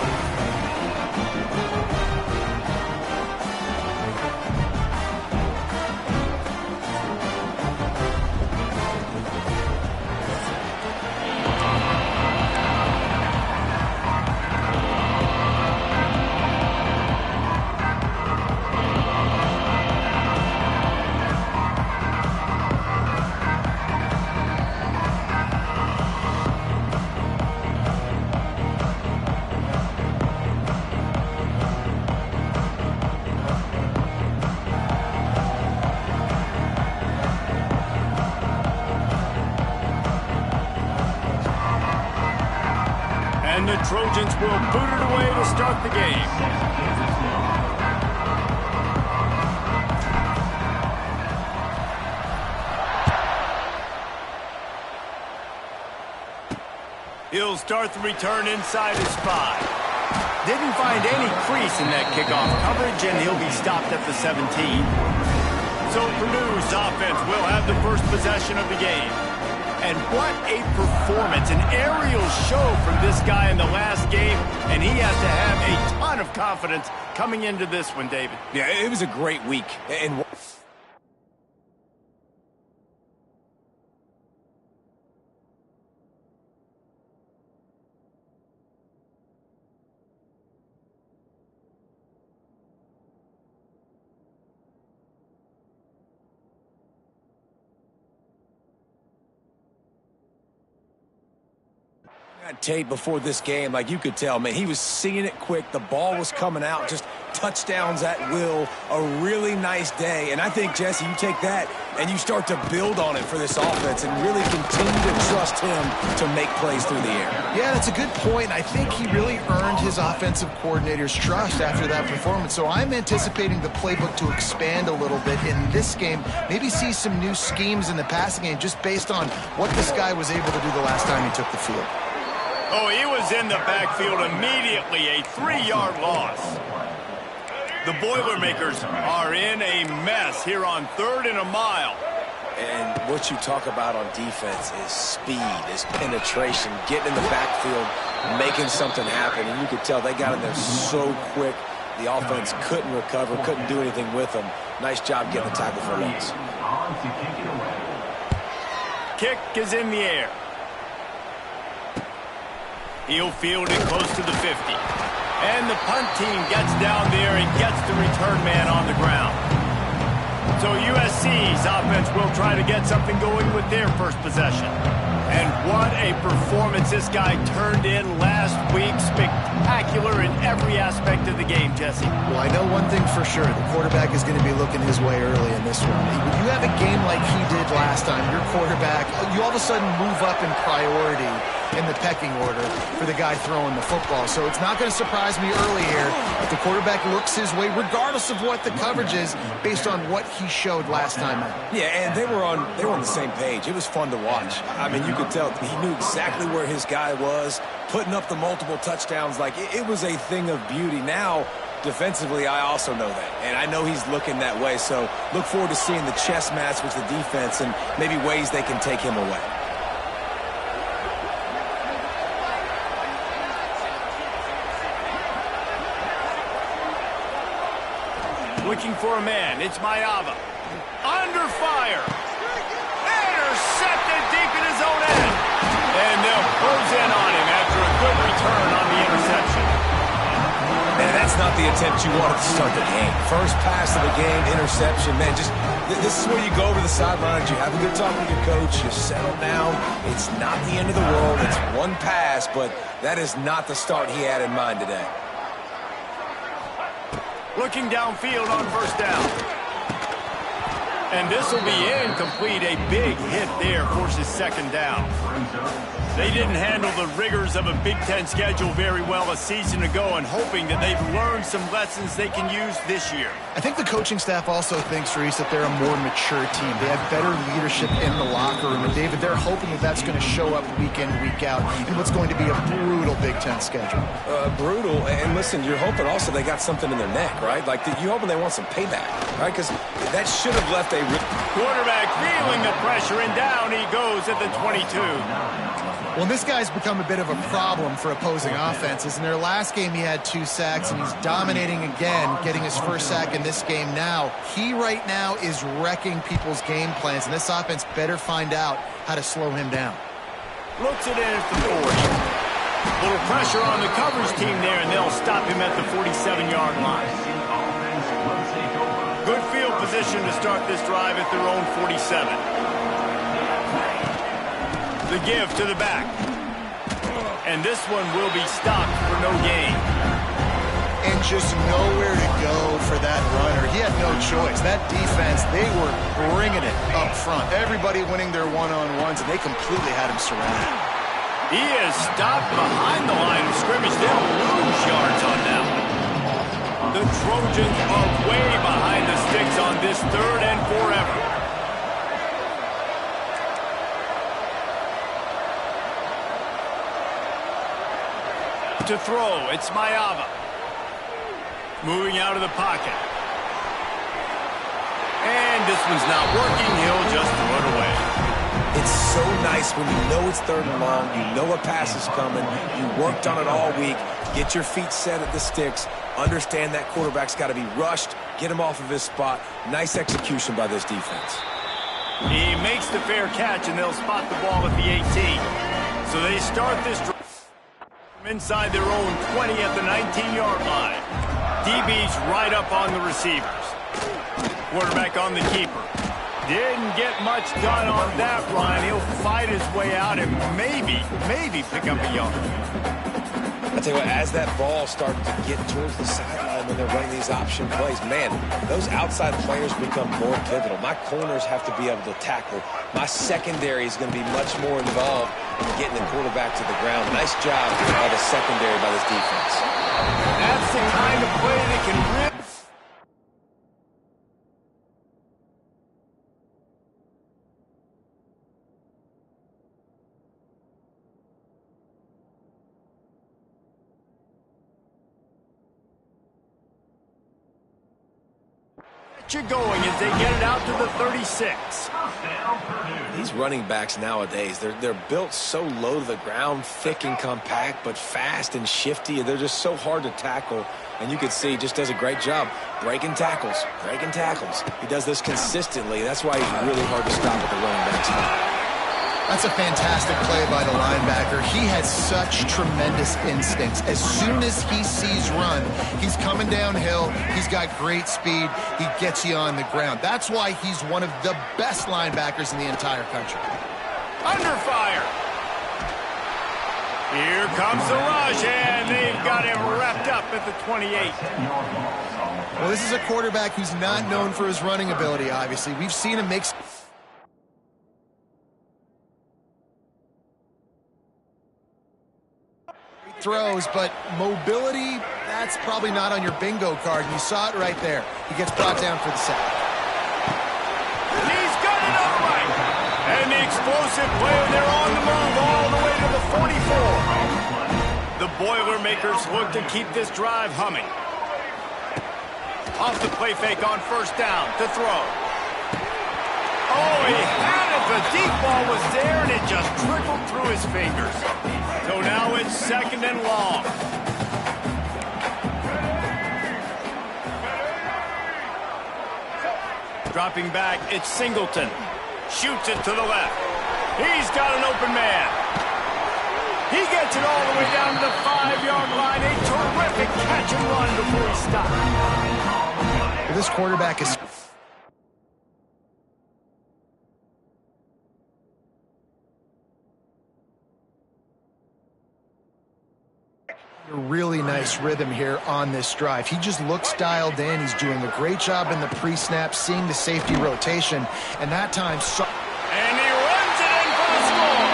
And the Trojans will boot it away to start the game. He'll start the return inside his 5. Didn't find any crease in that kickoff coverage, and he'll be stopped at the 17. So Purdue's offense will have the first possession of the game. And what a performance, an aerial show from this guy in the last game, and he has to have a ton of confidence coming into this one, David.
Yeah, it was a great week. And tape before this game, like you could tell, man, he was seeing it quick. The ball was coming out, just touchdowns at will. A really nice day. And I think, Jesse, you take that and you start to build on it for this offense and really continue to trust him to make plays through the air.
Yeah, that's a good point. I think he really earned his offensive coordinator's trust after that performance. So I'm anticipating the playbook to expand a little bit in this game. Maybe see some new schemes in the passing game just based on what this guy was able to do the last time he took the field.
Oh, he was in the backfield immediately, a 3-yard loss. The Boilermakers are in a mess here on 3rd and a mile.
And what you talk about on defense is speed, is penetration, getting in the backfield, making something happen. And you could tell they got in there so quick. The offense couldn't recover, couldn't do anything with them. Nice job getting the tackle for loss.
Kick is in the air. He'll field it close to the 50. And the punt team gets down there and gets the return man on the ground. So USC's offense will try to get something going with their first possession. And what a performance this guy turned in last week. Spectacular in every aspect of the game, Jesse.
Well, I know one thing for sure. The quarterback is going to be looking his way early in this one. When you have a game like he did last time, your quarterback, you all of a sudden move up in priority in the pecking order for the guy throwing the football. So it's not going to surprise me early here if the quarterback looks his way, regardless of what the coverage is, based on what he showed last time out.
Yeah, and they were on the same page. It was fun to watch. I mean, you could tell he knew exactly where his guy was, putting up the multiple touchdowns. Like, it was a thing of beauty. Now, defensively, I also know that, and I know he's looking that way. So look forward to seeing the chess match with the defense and maybe ways they can take him away.
Looking for a man. It's Maiava. Under fire. Intercepted deep in his own end. And they'll close in on him after a good return on the interception.
And that's not the attempt you wanted to start the game. First pass of the game, interception. Man, just this is where you go over the sidelines. You have a good talk with your coach. You settle down. It's not the end of the world. It's one pass, but that is not the start he had in mind today.
Looking downfield on first down. And this will be incomplete. A big hit there forces second down. They didn't handle the rigors of a Big Ten schedule very well a season ago, and hoping that they've learned some lessons they can use this year.
I think the coaching staff also thinks, Reese, that they're a more mature team. They have better leadership in the locker room. And, David, they're hoping that that's going to show up week in, week out in what's going to be a brutal Big Ten schedule.
Brutal. And, listen, you're hoping also they got something in their neck, right? Like, you're hoping they want some payback, right? Because that should have left a...
Quarterback feeling the pressure, and down he goes at the 22.
Well, this guy's become a bit of a problem for opposing offenses. In their last game, he had 2 sacks, and he's dominating again, getting his first sack in this game now. He right now is wrecking people's game plans, and this offense better find out how to slow him down.
Looks it in at the 40. Little pressure on the coverage team there, and they'll stop him at the 47-yard line. Good field position to start this drive at their own 47. The give to the back. And this one will be stopped for no gain.
And just nowhere to go for that runner. He had no choice. That defense, they were bringing it up front. Everybody winning their one-on-ones, and they completely had him surrounded.
He is stopped behind the line of scrimmage. They'll lose yards on that one. The Trojans are way behind the sticks on this 3rd and forever. To throw, it's Maiava. Moving out of the pocket. And this one's not working. He'll just throw it away.
It's so nice when you know it's 3rd and long, you know a pass is coming, you worked on it all week, get your feet set at the sticks, understand that quarterback's got to be rushed, get him off of his spot. Nice execution by this defense.
He makes the fair catch, and they'll spot the ball at the 18. So they start this drive from inside their own 20 at the 19-yard line. DB's right up on the receivers. Quarterback on the keeper. Didn't get much done on that run. He'll fight his way out and maybe pick up a yard.
I tell you what, as that ball starts to get towards the sideline when they're running these option plays, man, those outside players become more pivotal. My corners have to be able to tackle. My secondary is going to be much more involved in getting the quarterback to the ground. Nice job by the secondary by this defense.
That's the kind of play that can rip. You going as they get it out to the 36.
These running backs nowadays, they're built so low to the ground, thick and compact, but fast and shifty. They're just so hard to tackle. And you can see he just does a great job breaking tackles. He does this consistently. That's why he's really hard to stop at the running back spot.
That's a fantastic play by the linebacker. He has such tremendous instincts. As soon as he sees run, he's coming downhill. He's got great speed. He gets you on the ground. That's why he's one of the best linebackers in the entire country.
Under fire. Here comes the rush, and they've got him wrapped up at the 28.
Well, this is a quarterback who's not known for his running ability, obviously. We've seen him make throws, but mobility, that's probably not on your bingo card. You saw it right there. He gets brought down for the sack.
He's got it all right. And the explosive player, they're on the move all the way to the 44. The Boilermakers look to keep this drive humming. Off the play fake on 1st down to throw. Oh, he had it. The deep ball was there, and it just trickled through his fingers. So now it's 2nd and long. Dropping back, it's Singleton. Shoots it to the left. He's got an open man. He gets it all the way down to the 5-yard line. A terrific catch and run before he stopped.
This quarterback is... a really nice rhythm here on this drive. He just looks dialed in. He's doing a great job in the pre-snap, seeing the safety rotation, and that time...
And he runs it in for the score!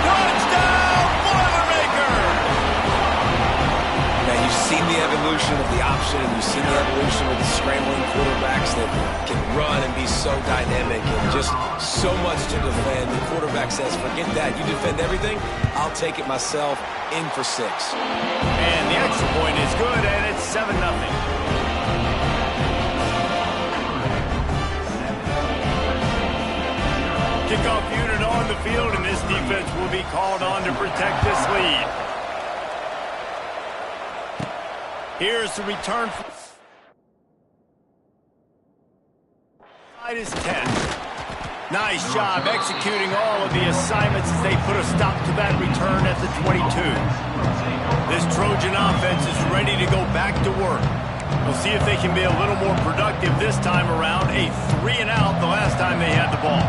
Touchdown, Boilermaker!
Now, you've seen the evolution of the option, and you've seen the evolution of the scrambling quarterbacks that can run and be so dynamic and just so much to defend. The quarterback says, forget that. You defend everything, I'll take it myself. In for 6.
And the extra point is good, and it's 7-0. Kickoff unit on the field, and this defense will be called on to protect this lead. Here's the return. Side is 10. Nice job executing all of the assignments as they put a stop to that return at the 22. This Trojan offense is ready to go back to work. We'll see if they can be a little more productive this time around. A 3-and-out the last time they had the ball.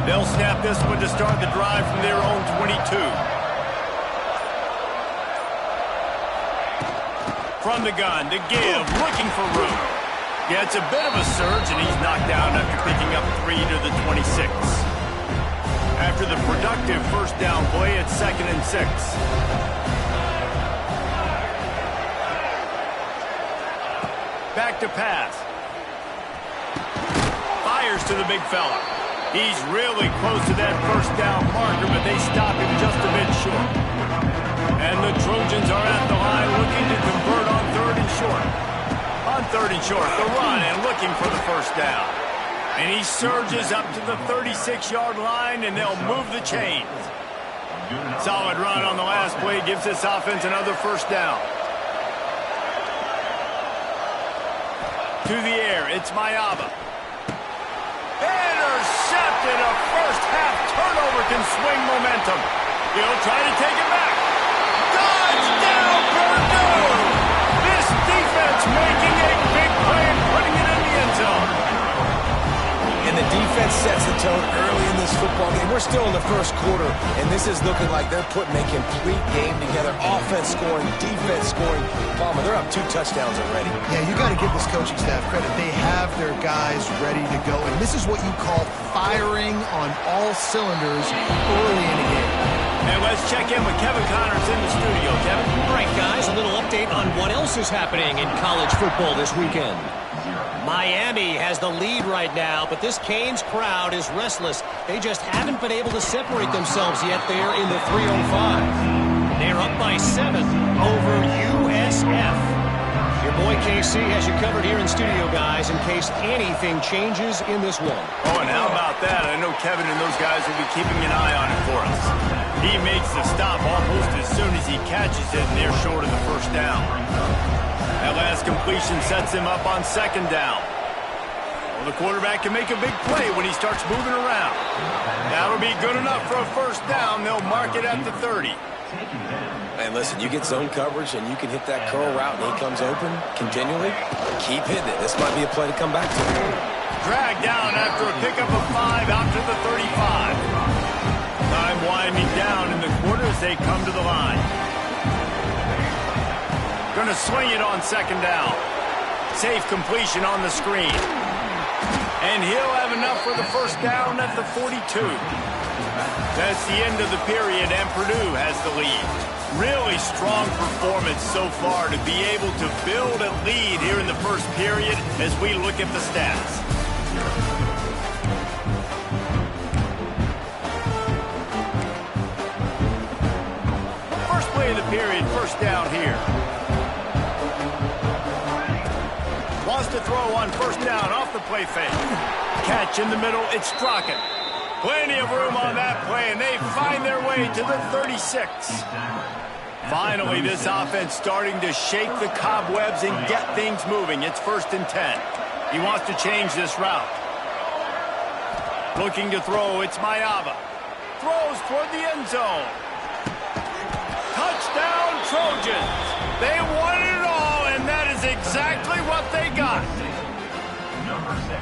They'll snap this one to start the drive from their own 22. From the gun to give, looking for room. Yeah, it's a bit of a surge, and he's knocked down after picking up 3 to the 26. After the productive 1st down play, it's 2nd and 6. Back to pass. Fires to the big fella. He's really close to that 1st down marker, but they stop him just a bit short. And the Trojans are at the line looking to convert on 3rd and short. On 3rd and short, the run and looking for the 1st down. And he surges up to the 36-yard line, and they'll move the chains. Solid run on the last play gives this offense another first down. To the air, it's Mayava. Intercepted. A first-half turnover can swing momentum. He'll try to take it back. Touchdown, Purdue! This defense making a big play and putting it in the end zone.
And the defense sets the tone early in this football game. We're still in the first quarter, and this is looking like they're putting a complete game together. Offense scoring, defense scoring. Palmer, they're up 2 touchdowns already.
Yeah, you got to give this coaching staff credit. They have their guys ready to go, and this is what you call firing on all cylinders early in a game.
And let's check in with Kevin Connors in the studio. Kevin?
All right, guys, a little update on what else is happening in college football this weekend. Miami has the lead right now, but this Canes crowd is restless. They just haven't been able to separate themselves yet there in the 305. They're up by 7 over USF. Your boy KC has you covered here in studio, guys, in case anything changes in this one.
Oh, and how about that? I know Kevin and those guys will be keeping an eye on it for us. He makes the stop almost as soon as he catches it, and they're short of the first down. That last completion sets him up on second down. Well, the quarterback can make a big play when he starts moving around. That'll be good enough for a first down. They'll mark it at the 30.
And listen, you get zone coverage and you can hit that curl route and he comes open continually. Keep hitting it. This might be a play to come back to.
Dragged down after a pickup of 5 out to the 35. Time winding down in the quarter as they come to the line. Going to swing it on second down. Safe completion on the screen. And he'll have enough for the first down at the 42. That's the end of the period, and Purdue has the lead. Really strong performance so far to be able to build a lead here in the first period as we look at the stats. First play of the period, first down here. Wants to throw on first down off the play fake. Catch in the middle, it's Strachan. Plenty of room on that play, and they find their way to the 36. Finally, this offense starting to shake the cobwebs and get things moving. It's 1st and 10. He wants to change this route. Looking to throw, it's Mayava. Throws toward the end zone. Touchdown, Trojans. They won it all, and that is exactly what they got.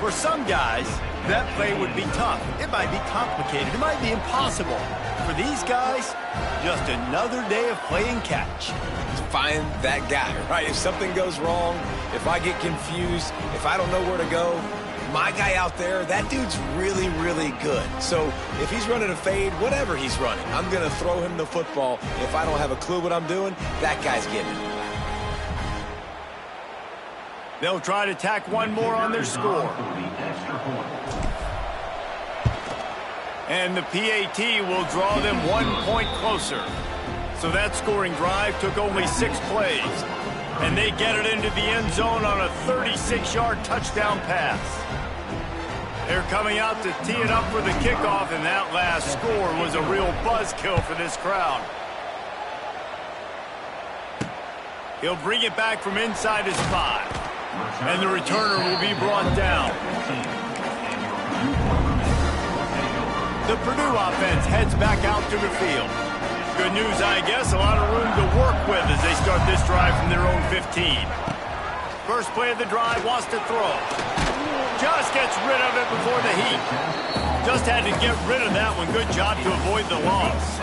For some guys, that play would be tough. It might be complicated. It might be impossible. For these guys, just another day of playing catch.
Find that guy, right? If something goes wrong, if I get confused, if I don't know where to go, my guy out there, that dude's really, really good. So if he's running a fade, whatever he's running, I'm going to throw him the football. If I don't have a clue what I'm doing, that guy's getting it.
They'll try to tack one more on their score. And the PAT will draw them 1 point closer. So that scoring drive took only 6 plays. And they get it into the end zone on a 36-yard touchdown pass. They're coming out to tee it up for the kickoff, and that last score was a real buzzkill for this crowd. He'll bring it back from inside his 5. And the returner will be brought down. The Purdue offense heads back out to the field. Good news, I guess, a lot of room to work with as they start this drive from their own 15. First play of the drive, wants to throw. Just gets rid of it before the heat. Just had to get rid of that one. Good job to avoid the loss.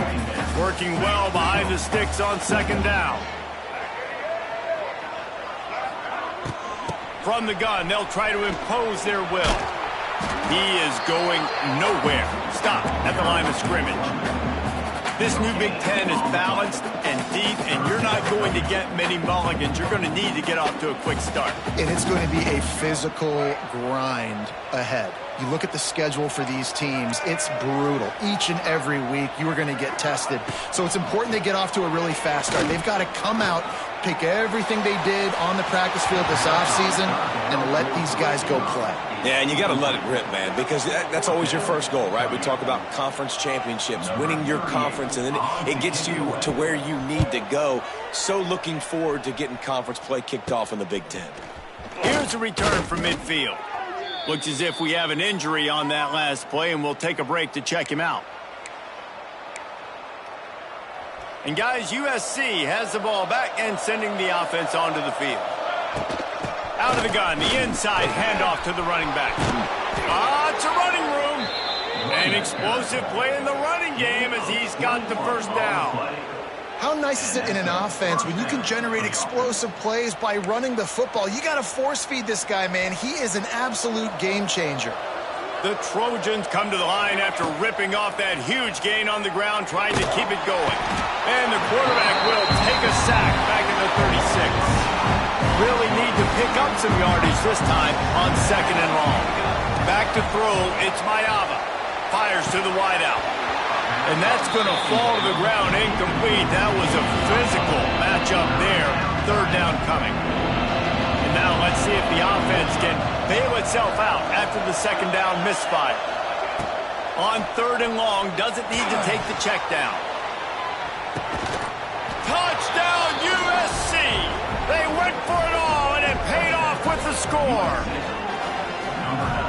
Working well behind the sticks on second down. From the gun, they'll try to impose their will. He is going nowhere. Stop at the line of scrimmage. This new Big Ten is balanced and deep, and you're not going to get many mulligans. You're going to need to get off to a quick start.
And it's going to be a physical grind ahead. You look at the schedule for these teams, it's brutal. Each and every week, you are going to get tested. So it's important they get off to a really fast start. They've got to come out, pick everything they did on the practice field this offseason, and let these guys go play.
Yeah, and you got to let it rip, man, because that's always your first goal, right? We talk about conference championships, winning your conference, and then it gets you to where you need to go. So looking forward to getting conference play kicked off in the Big Ten.
Here's a return from midfield. Looks as if we have an injury on that last play, and we'll take a break to check him out. And guys, USC has the ball back and sending the offense onto the field. Out of the gun, the inside handoff to the running back. It's a running room. An explosive play in the running game as he's got the first down.
How nice is it in an offense when you can generate explosive plays by running the football? You got to force feed this guy, man. He is an absolute game changer.
The Trojans come to the line after ripping off that huge gain on the ground, trying to keep it going. And the quarterback will take a sack back at the 36. Really need to pick up some yardage this time on 2nd and long. Back to throw, it's Mayava. Fires to the wideout. And that's going to fall to the ground incomplete. That was a physical matchup there. 3rd down coming. And now let's see if the offense can bail itself out after the 2nd down misfire. On 3rd and long, doesn't need to take the check down. Touchdown USC! They went for it all, and it paid off with the score.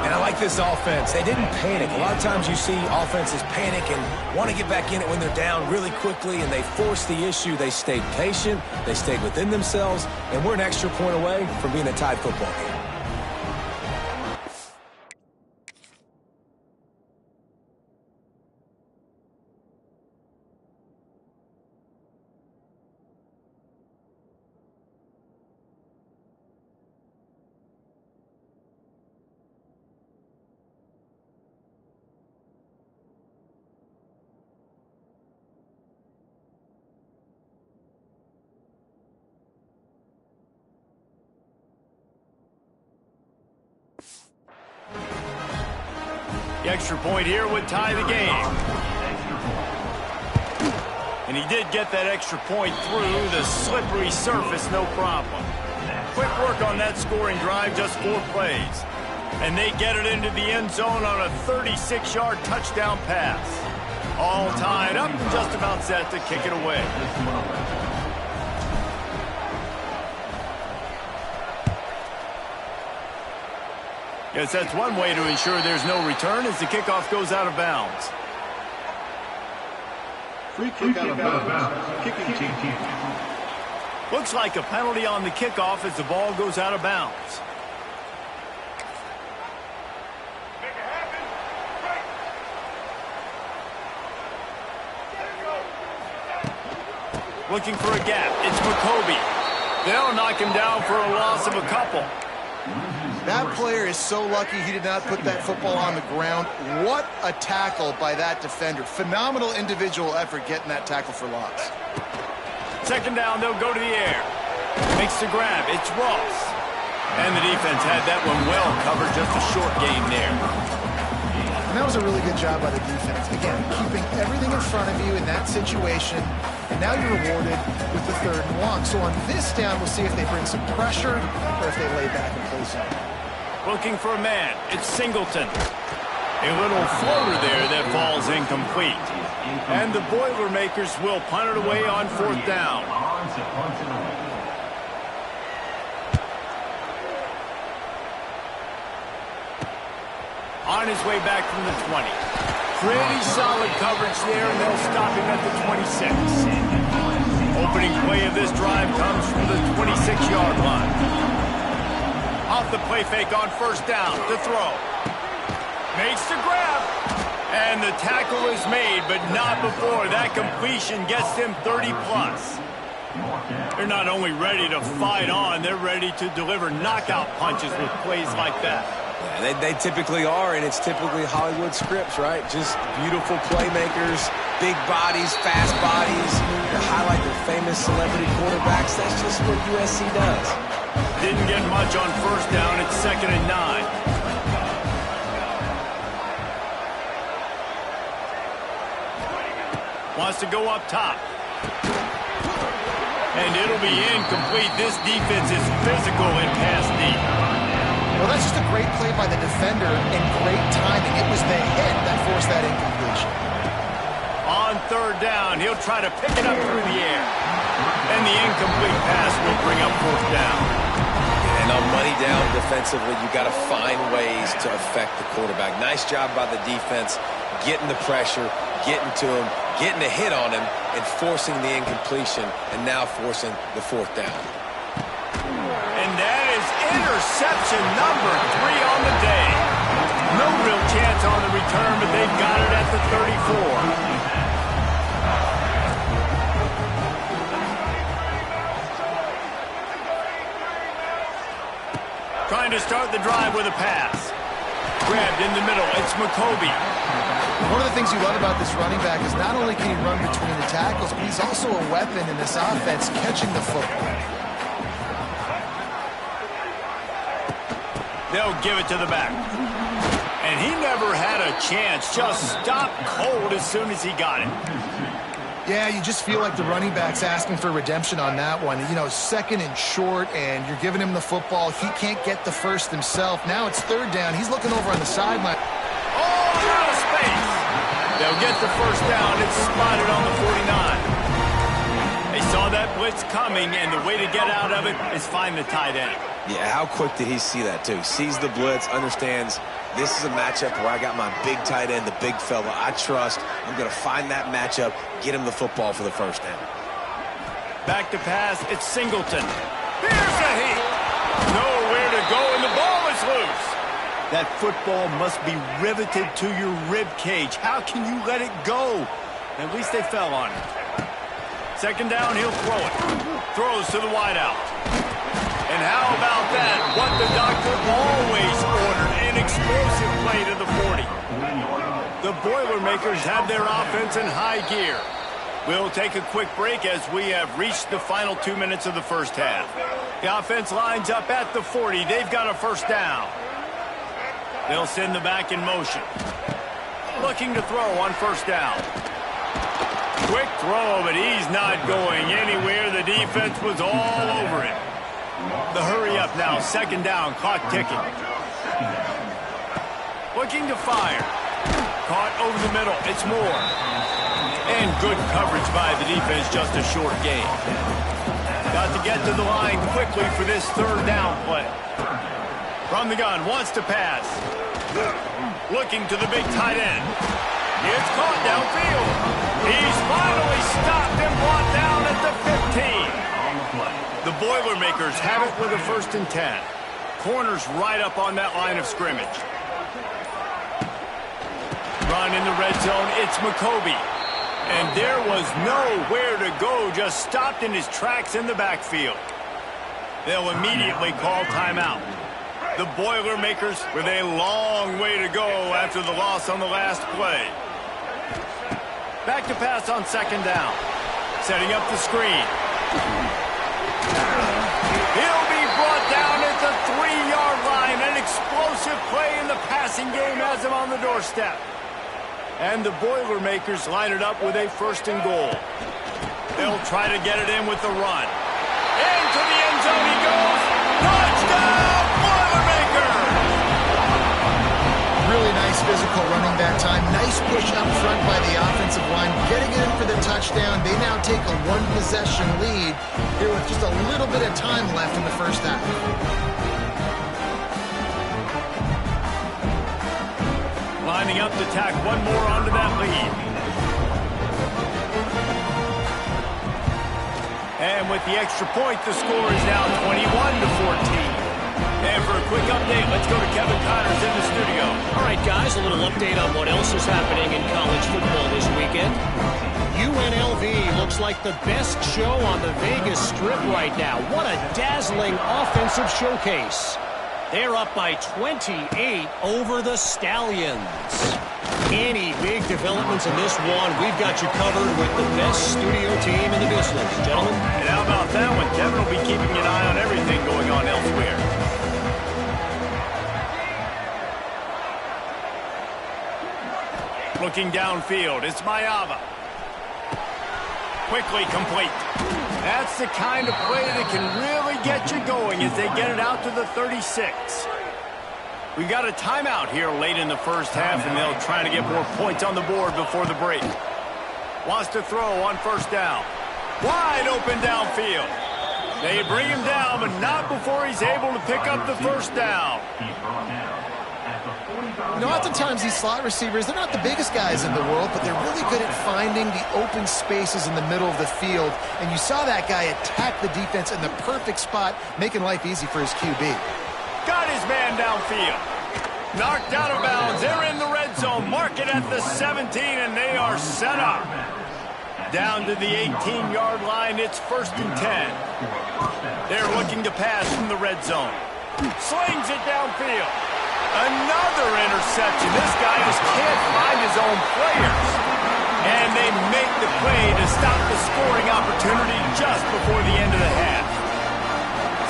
And I like this offense. They didn't panic. A lot of times you see offenses panic and want to get back in it when they're down really quickly, and they force the issue. They stayed patient. They stayed within themselves, and we're an extra point away from being a tied football game.
The extra point here would tie the game. And he did get that extra point through the slippery surface, no problem. Quick work on that scoring drive, just 4 plays. And they get it into the end zone on a 36-yard touchdown pass. All tied up, just about set to kick it away. Yes, that's one way to ensure there's no return as the kickoff goes out of bounds.
Free kick out of bounds. Kicking team.
Looks like a penalty on the kickoff as the ball goes out of bounds. Looking for a gap. It's McCoby. They'll knock him down for a loss of a couple.
That player is so lucky he did not put that football on the ground. What a tackle by that defender. Phenomenal individual effort getting that tackle for loss.
2nd down, they'll go to the air. Makes the grab. It's Ross. And the defense had that one well covered. Just a short gain there.
And that was a really good job by the defense. Again, keeping everything in front of you in that situation. And now you're rewarded with the 3rd and long. So on this down, we'll see if they bring some pressure or if they lay back and play zone.
Looking for a man. It's Singleton. A little floater there that falls incomplete. And the Boilermakers will punt it away on 4th down. On his way back from the 20. Pretty solid coverage there, and they'll stop him at the 26. Opening play of this drive comes from the 26-yard line. Off the play fake on 1st down to throw. Makes the grab. And the tackle is made, but not before that completion gets them 30-plus. They're not only ready to fight on, they're ready to deliver knockout punches with plays like that.
Yeah, they typically are, and it's typically Hollywood scripts, right? Just beautiful playmakers, big bodies, fast bodies, to highlight their famous celebrity quarterbacks. That's just what USC does.
Didn't get much on 1st down. It's 2nd and 9. Wants to go up top. And it'll be incomplete. This defense is physical and pass deep.
Well, that's just a great play by the defender and great timing. It was the hit that forced that incompletion.
On third down, he'll try to pick it up through the air. And the incomplete pass will bring up fourth down.
And on money down defensively, you got to find ways to affect the quarterback. Nice job by the defense, getting the pressure, getting to him, getting a hit on him, and forcing the incompletion, and now forcing the fourth down.
And that is interception number 3 on the day. No real chance on the return, but they've got it at the 34. Trying to start the drive with a pass. Grabbed in the middle. It's McCoby.
One of the things you love about this running back is not only can he run between the tackles, but he's also a weapon in this offense catching the football.
They'll give it to the back. And he never had a chance. Just stopped cold as soon as he got it.
Yeah, you just feel like the running back's asking for redemption on that one. You know, second and short, and you're giving him the football. He can't get the first himself. Now it's third down. He's looking over on the sideline.
Oh, out of space. They'll get the first down. It's spotted on the 49. They saw that blitz coming, and the way to get out of it is find the tight end.
Yeah, how quick did he see that, too? Sees the blitz, understands this is a matchup where I got my big tight end, the big fella I trust. I'm going to find that matchup, get him the football for the first down.
Back to pass, it's Singleton. Here's a heat. Nowhere to go, and the ball is loose. That football must be riveted to your rib cage. How can you let it go? At least they fell on it. Second down, he'll throw it. Throws to the wideout. And how about that? What the doctor always ordered, an explosive play to the 40. The Boilermakers have their offense in high gear. We'll take a quick break as we have reached the final 2 minutes of the first half. The offense lines up at the 40. They've got a first down. They'll send the back in motion. Looking to throw on first down. Quick throw, but he's not going anywhere. The defense was all over him. The hurry up now, second down, clock ticking. Looking to fire. Caught over the middle, it's Moore. And good coverage by the defense, just a short gain. Got to get to the line quickly for this third down play. From the gun, wants to pass. Looking to the big tight end. It's caught downfield. He's finally stopped and brought down at the 15. The Boilermakers have it with a first and 10. Corners right up on that line of scrimmage. Run in the red zone, it's McCoby. And there was nowhere to go, just stopped in his tracks in the backfield. They'll immediately call timeout. The Boilermakers with a long way to go after the loss on the last play. Back to pass on second down. Setting up the screen. He'll be brought down at the 3-yard line. An explosive play in the passing game has him on the doorstep. And the Boilermakers line it up with a first and goal. They'll try to get it in with the run. Into the end zone he goes. Touchdown, Boilermakers!
Really nice physical running that time. Nice push up front by the offensive line. Getting it in for the touchdown. They now take a one-possession lead here with just a little bit of time left in the first half.
Lining up to tack one more onto that lead. And with the extra point, the score is now 21-14. And for a quick update, let's go to Kevin Connors in the studio.
All right, guys, a little update on what else is happening in college football this weekend. UNLV looks like the best show on the Vegas Strip right now. What a dazzling offensive showcase. They're up by 28 over the Stallions. Any big developments in this one, we've got you covered with the best studio team in the business. Gentlemen?
And how about that one? Kevin will be keeping an eye on everything going on elsewhere. Looking downfield, it's Mayava. Quickly complete. That's the kind of play that can really get you going as they get it out to the 36. We've got a timeout here late in the first half, and they'll try to get more points on the board before the break. Wants to throw on first down. Wide open downfield. They bring him down, but not before he's able to pick up the first down.
You know, oftentimes these slot receivers, they're not the biggest guys in the world, but they're really good at finding the open spaces in the middle of the field. And you saw that guy attack the defense in the perfect spot, making life easy for his QB.
Got his man downfield. Knocked out of bounds. They're in the red zone. Mark it at the 17, and they are set up. Down to the 18-yard line. It's 1st and 10. They're looking to pass from the red zone. Slings it downfield. Another interception. This guy just can't find his own players. And they make the play to stop the scoring opportunity just before the end of the half.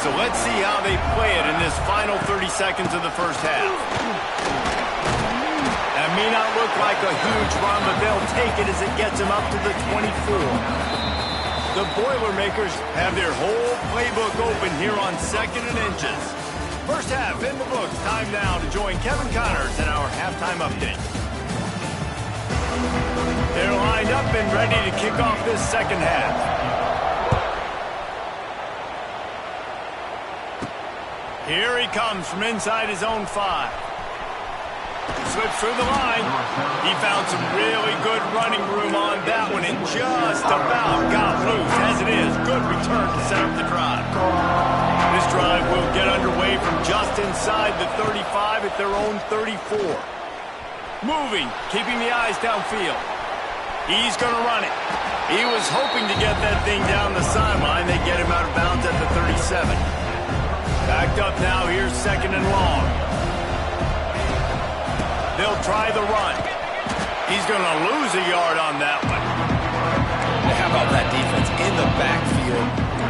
So let's see how they play it in this final 30 seconds of the first half. That may not look like a huge run, but they'll take it as it gets them up to the 24. The Boilermakers have their whole playbook open here on 2nd and inches. First half in the books. Time now to join Kevin Connors in our halftime update. They're lined up and ready to kick off this second half. Here he comes from inside his own 5. Slips through the line. He found some really good running room on that one and just about got loose. As it is, good return to set up the drive. This drive will get underway from just inside the 35 at their own 34. Moving, keeping the eyes downfield. He's going to run it. He was hoping to get that thing down the sideline. They get him out of bounds at the 37. Backed up now, here's 2nd and long. They'll try the run. He's going to lose a yard on that one.
How about that defense in the backfield?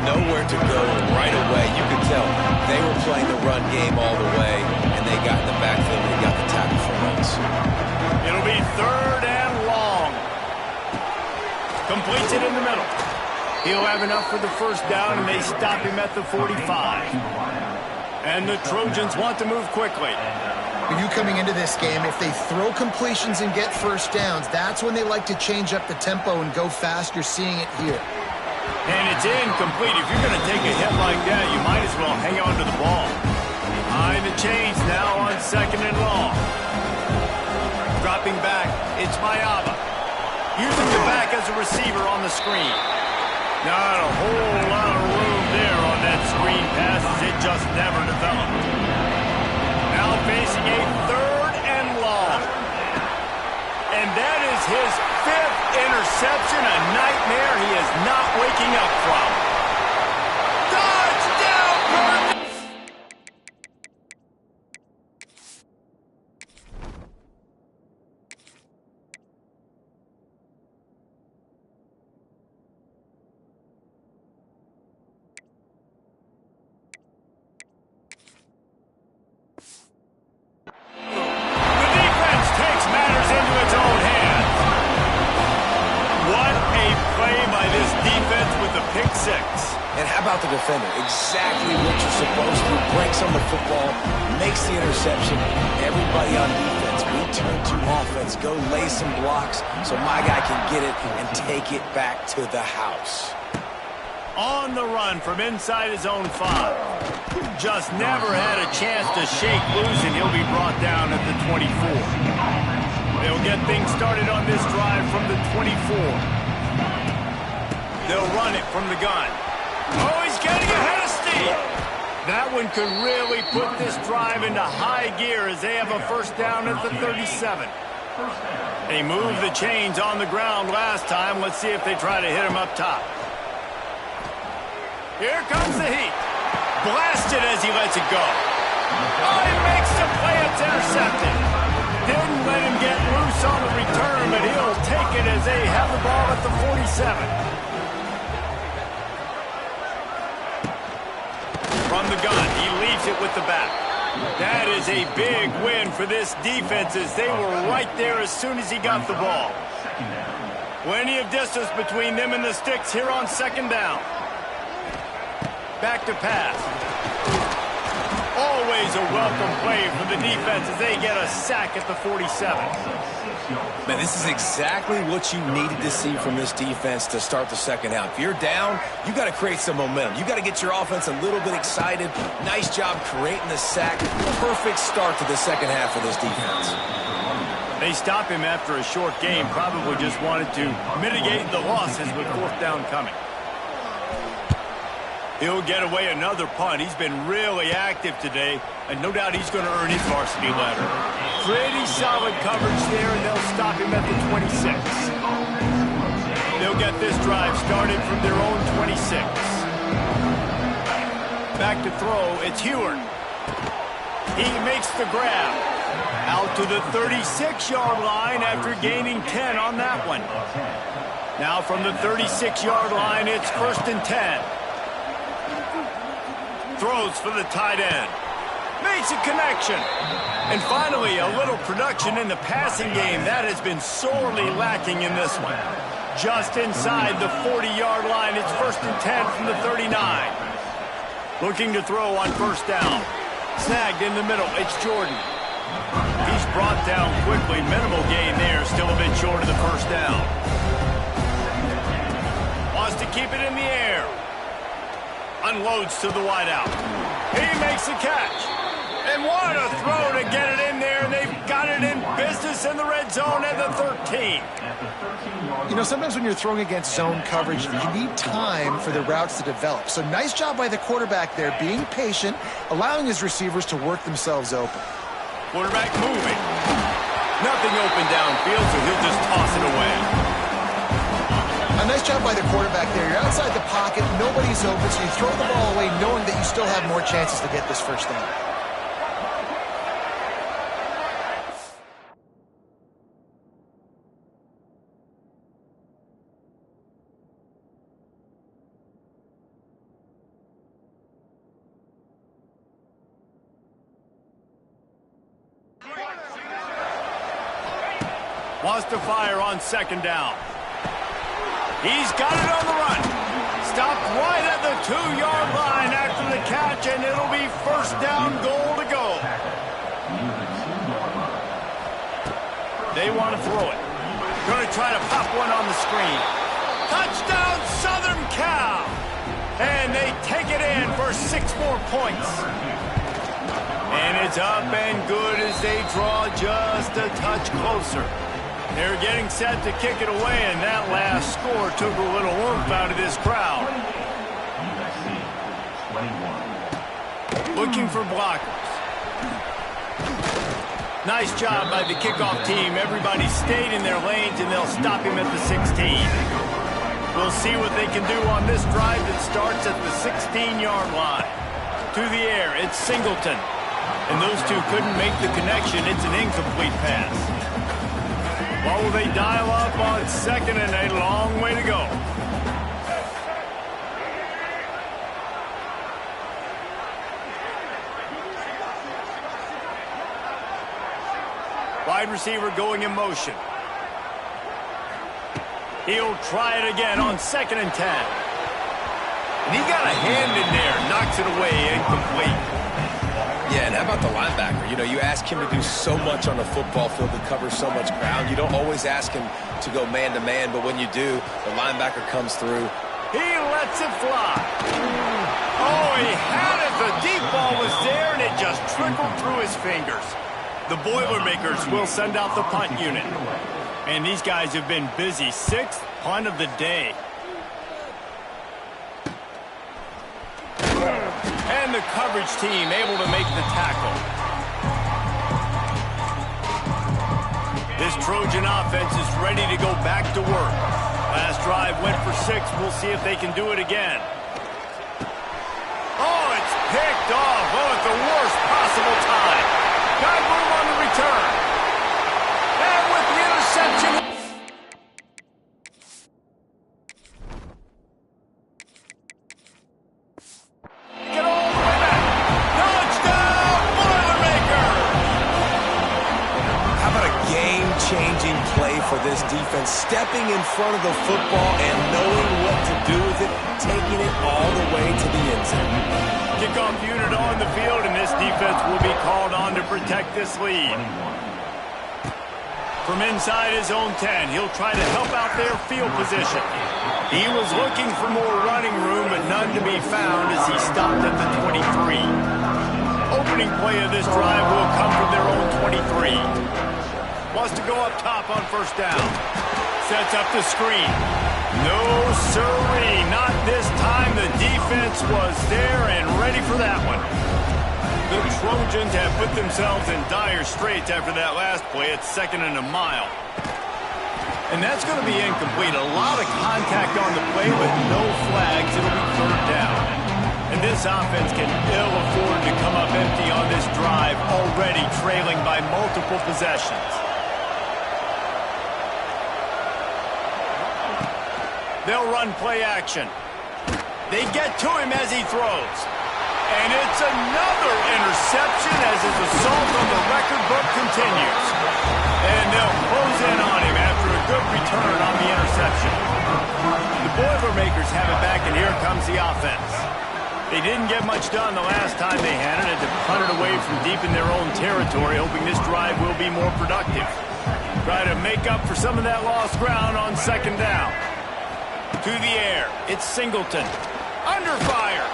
Nowhere to go right away. You could tell they were playing the run game all the way, and they got in the backfield and they got the tackle for runs.
It'll be 3rd and long. Completes it in the middle. He'll have enough for the first down, and they stop him at the 45. And the Trojans want to move quickly.
For you coming into this game, if they throw completions and get first downs, that's when they like to change up the tempo and go fast. You're seeing it here.
And it's incomplete. If you're going to take a hit like that, you might as well hang on to the ball. Behind the chains now on 2nd and long. Dropping back, it's Mayaba. Using the back as a receiver on the screen. Not a whole lot of room there on that screen pass as it just never developed. Now facing a 3rd and long. And that is his 5th interception, a nightmare he is not waking up from. Touchdown, Cardinals!
And how about the defender? Exactly what you're supposed to. Breaks on the football, makes the interception. Everybody on defense, we turn to offense. Go lay some blocks so my guy can get it and take it back to the house.
On the run from inside his own 5. Just never had a chance to shake loose, and he'll be brought down at the 24. They'll get things started on this drive from the 24. They'll run it from the gun. Oh, he's getting ahead of steam. That one could really put this drive into high gear as they have a first down at the 37. They moved the chains on the ground last time. Let's see if they try to hit him up top. Here comes the heat. Blasted as he lets it go. Oh, he makes the play. It's intercepted. Didn't let him get loose on the return, but he'll take it as they have the ball at the 47. From the gun, he leaves it with the back. That is a big win for this defense as they were right there as soon as he got the ball. Plenty of distance between them and the sticks here on second down. Back to pass. Always a welcome play for the defense as they get a sack at the 47.
Man, this is exactly what you needed to see from this defense to start the second half. If you're down, you got to create some momentum. You got to get your offense a little bit excited. Nice job creating the sack. Perfect start to the second half of this defense.
They stop him after a short game. Probably just wanted to mitigate the losses with fourth down coming. He'll get away another punt. He's been really active today, and no doubt he's going to earn his varsity ladder. Pretty solid coverage there, and they'll stop him at the 26. They'll get this drive started from their own 26. Back to throw, it's Heward. He makes the grab. Out to the 36-yard line after gaining 10 on that one. Now from the 36-yard line, it's 1st and 10. Throws for the tight end. Makes a connection. And finally, a little production in the passing game. That has been sorely lacking in this one. Just inside the 40-yard line, it's 1st and 10 from the 39. Looking to throw on first down. Snagged in the middle, it's Jordan. He's brought down quickly. Minimal gain there, still a bit short of the first down. Wants to keep it in the air. Unloads to the wideout. He makes a catch. And what a throw to get it in there. They've got it in business in the red zone at the 13.
You know, sometimes when you're throwing against zone coverage, you need time for the routes to develop. So nice job by the quarterback there, being patient, allowing his receivers to work themselves open.
Quarterback moving. Nothing open downfield, so he'll just toss it away.
A nice job by the quarterback there. You're outside the pocket, nobody's open, so you throw the ball away knowing that you still have more chances to get this first down.
Wants to fire on second down. He's got it on the run. Stopped right at the 2-yard line after the catch, and it'll be first down goal to go. They want to throw it. Going to try to pop one on the screen. Touchdown, Southern Cal! And they take it in for 6 more points. And it's up and good as they draw just a touch closer. They're getting set to kick it away, and that last score took a little oomph out of this crowd. Looking for blockers. Nice job by the kickoff team. Everybody stayed in their lanes, and they'll stop him at the 16. We'll see what they can do on this drive that starts at the 16-yard line. To the air, it's Singleton. And those two couldn't make the connection. It's an incomplete pass. What will they dial up on second and a long way to go? Wide receiver going in motion. He'll try it again on 2nd and 10. And he got a hand in there, knocks it away, incomplete.
Yeah, and how about the linebacker? You know, you ask him to do so much on the football field to cover so much ground. You don't always ask him to go man-to-man, but when you do, the linebacker comes through.
He lets it fly. Oh, he had it. The deep ball was there, and it just trickled through his fingers. The Boilermakers will send out the punt unit. And these guys have been busy. 6th punt of the day. And the coverage team able to make the tackle. This Trojan offense is ready to go back to work. Last drive went for 6. We'll see if they can do it again. Oh, it's picked off. Oh, at the worst possible time. Got room on the return. And with the interception.
Changing play for this defense and stepping in front of the football and knowing what to do with it, taking it all the way to the end zone.
Kickoff unit on the field, and this defense will be called on to protect this lead. From inside his own 10, he'll try to help out their field position. He was looking for more running room, but none to be found as he stopped at the 23. Opening play of this drive will come from their own 23. Wants to go up top on first down. Sets up the screen. No sirree, not this time. The defense was there and ready for that one. The Trojans have put themselves in dire straits after that last play. It's 2nd and a mile. And that's going to be incomplete. A lot of contact on the play, but no flags. It'll be 3rd down. And this offense can ill afford to come up empty on this drive, already trailing by multiple possessions. They'll run play action. They get to him as he throws. And it's another interception as his assault on the record book continues. And they'll close in on him after a good return on the interception. The Boilermakers have it back, and here comes the offense. They didn't get much done the last time they had it, to punt it away from deep in their own territory, hoping this drive will be more productive. Try to make up for some of that lost ground on 2nd down. To the air, it's Singleton. Under fire.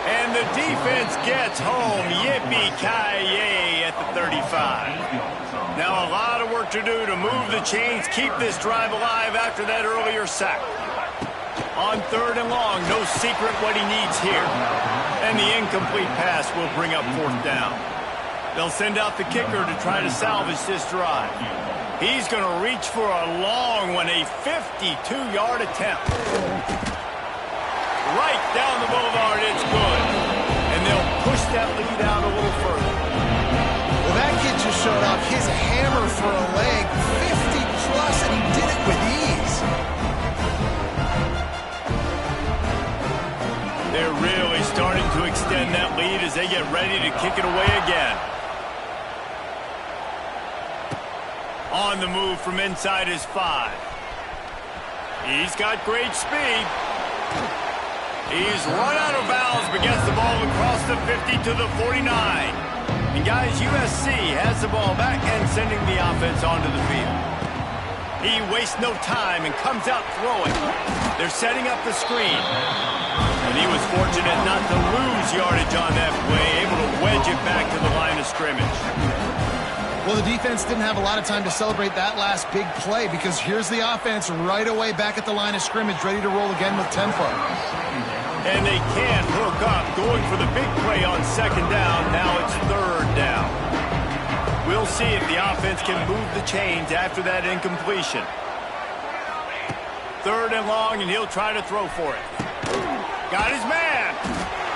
And the defense gets home. Yippee-ki-yay at the 35. Now a lot of work to do to move the chains, keep this drive alive after that earlier sack. On 3rd and long, no secret what he needs here. And the incomplete pass will bring up 4th down. They'll send out the kicker to try to salvage this drive. He's going to reach for a long one, a 52-yard attempt. Right down the boulevard, it's good. And they'll push that lead out a little further.
Well, that kid just showed off his hammer for a leg, 50-plus, and he did it with ease.
They're really starting to extend that lead as they get ready to kick it away again. On the move from inside his 5. He's got great speed. He's run out of bounds, but gets the ball across the 50 to the 49. And guys, USC has the ball back and sending the offense onto the field. He wastes no time and comes out throwing. They're setting up the screen. And he was fortunate not to lose yardage on that play, able to wedge it back to the line of scrimmage.
Well, the defense didn't have a lot of time to celebrate that last big play because here's the offense right away back at the line of scrimmage, ready to roll again with tempo.
And they can't hook up, going for the big play on 2nd down. Now it's 3rd down. We'll see if the offense can move the chains after that incompletion. 3rd and long, and he'll try to throw for it. Got his man.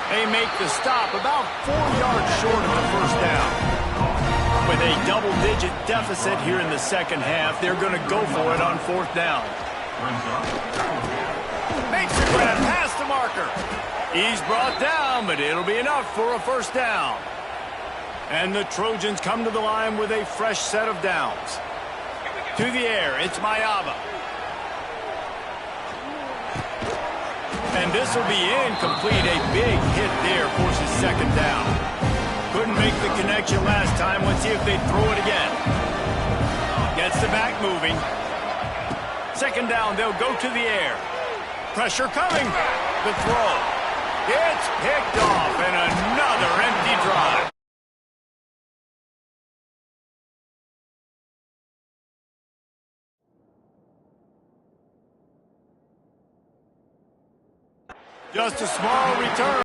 They make the stop about 4 yards short of the 1st down. With a double-digit deficit here in the 2nd half, they're going to go for it on 4th down. Makes the grab past the marker. He's brought down, but it'll be enough for a 1st down. And the Trojans come to the line with a fresh set of downs. To the air, it's Mayaba. And this will be incomplete. A big hit there forces 2nd down. Couldn't make the connection last time. Let's see if they throw it again. Gets the back moving. 2nd down, they'll go to the air. Pressure coming. The throw. It's picked off, and another empty drive. Just a small return.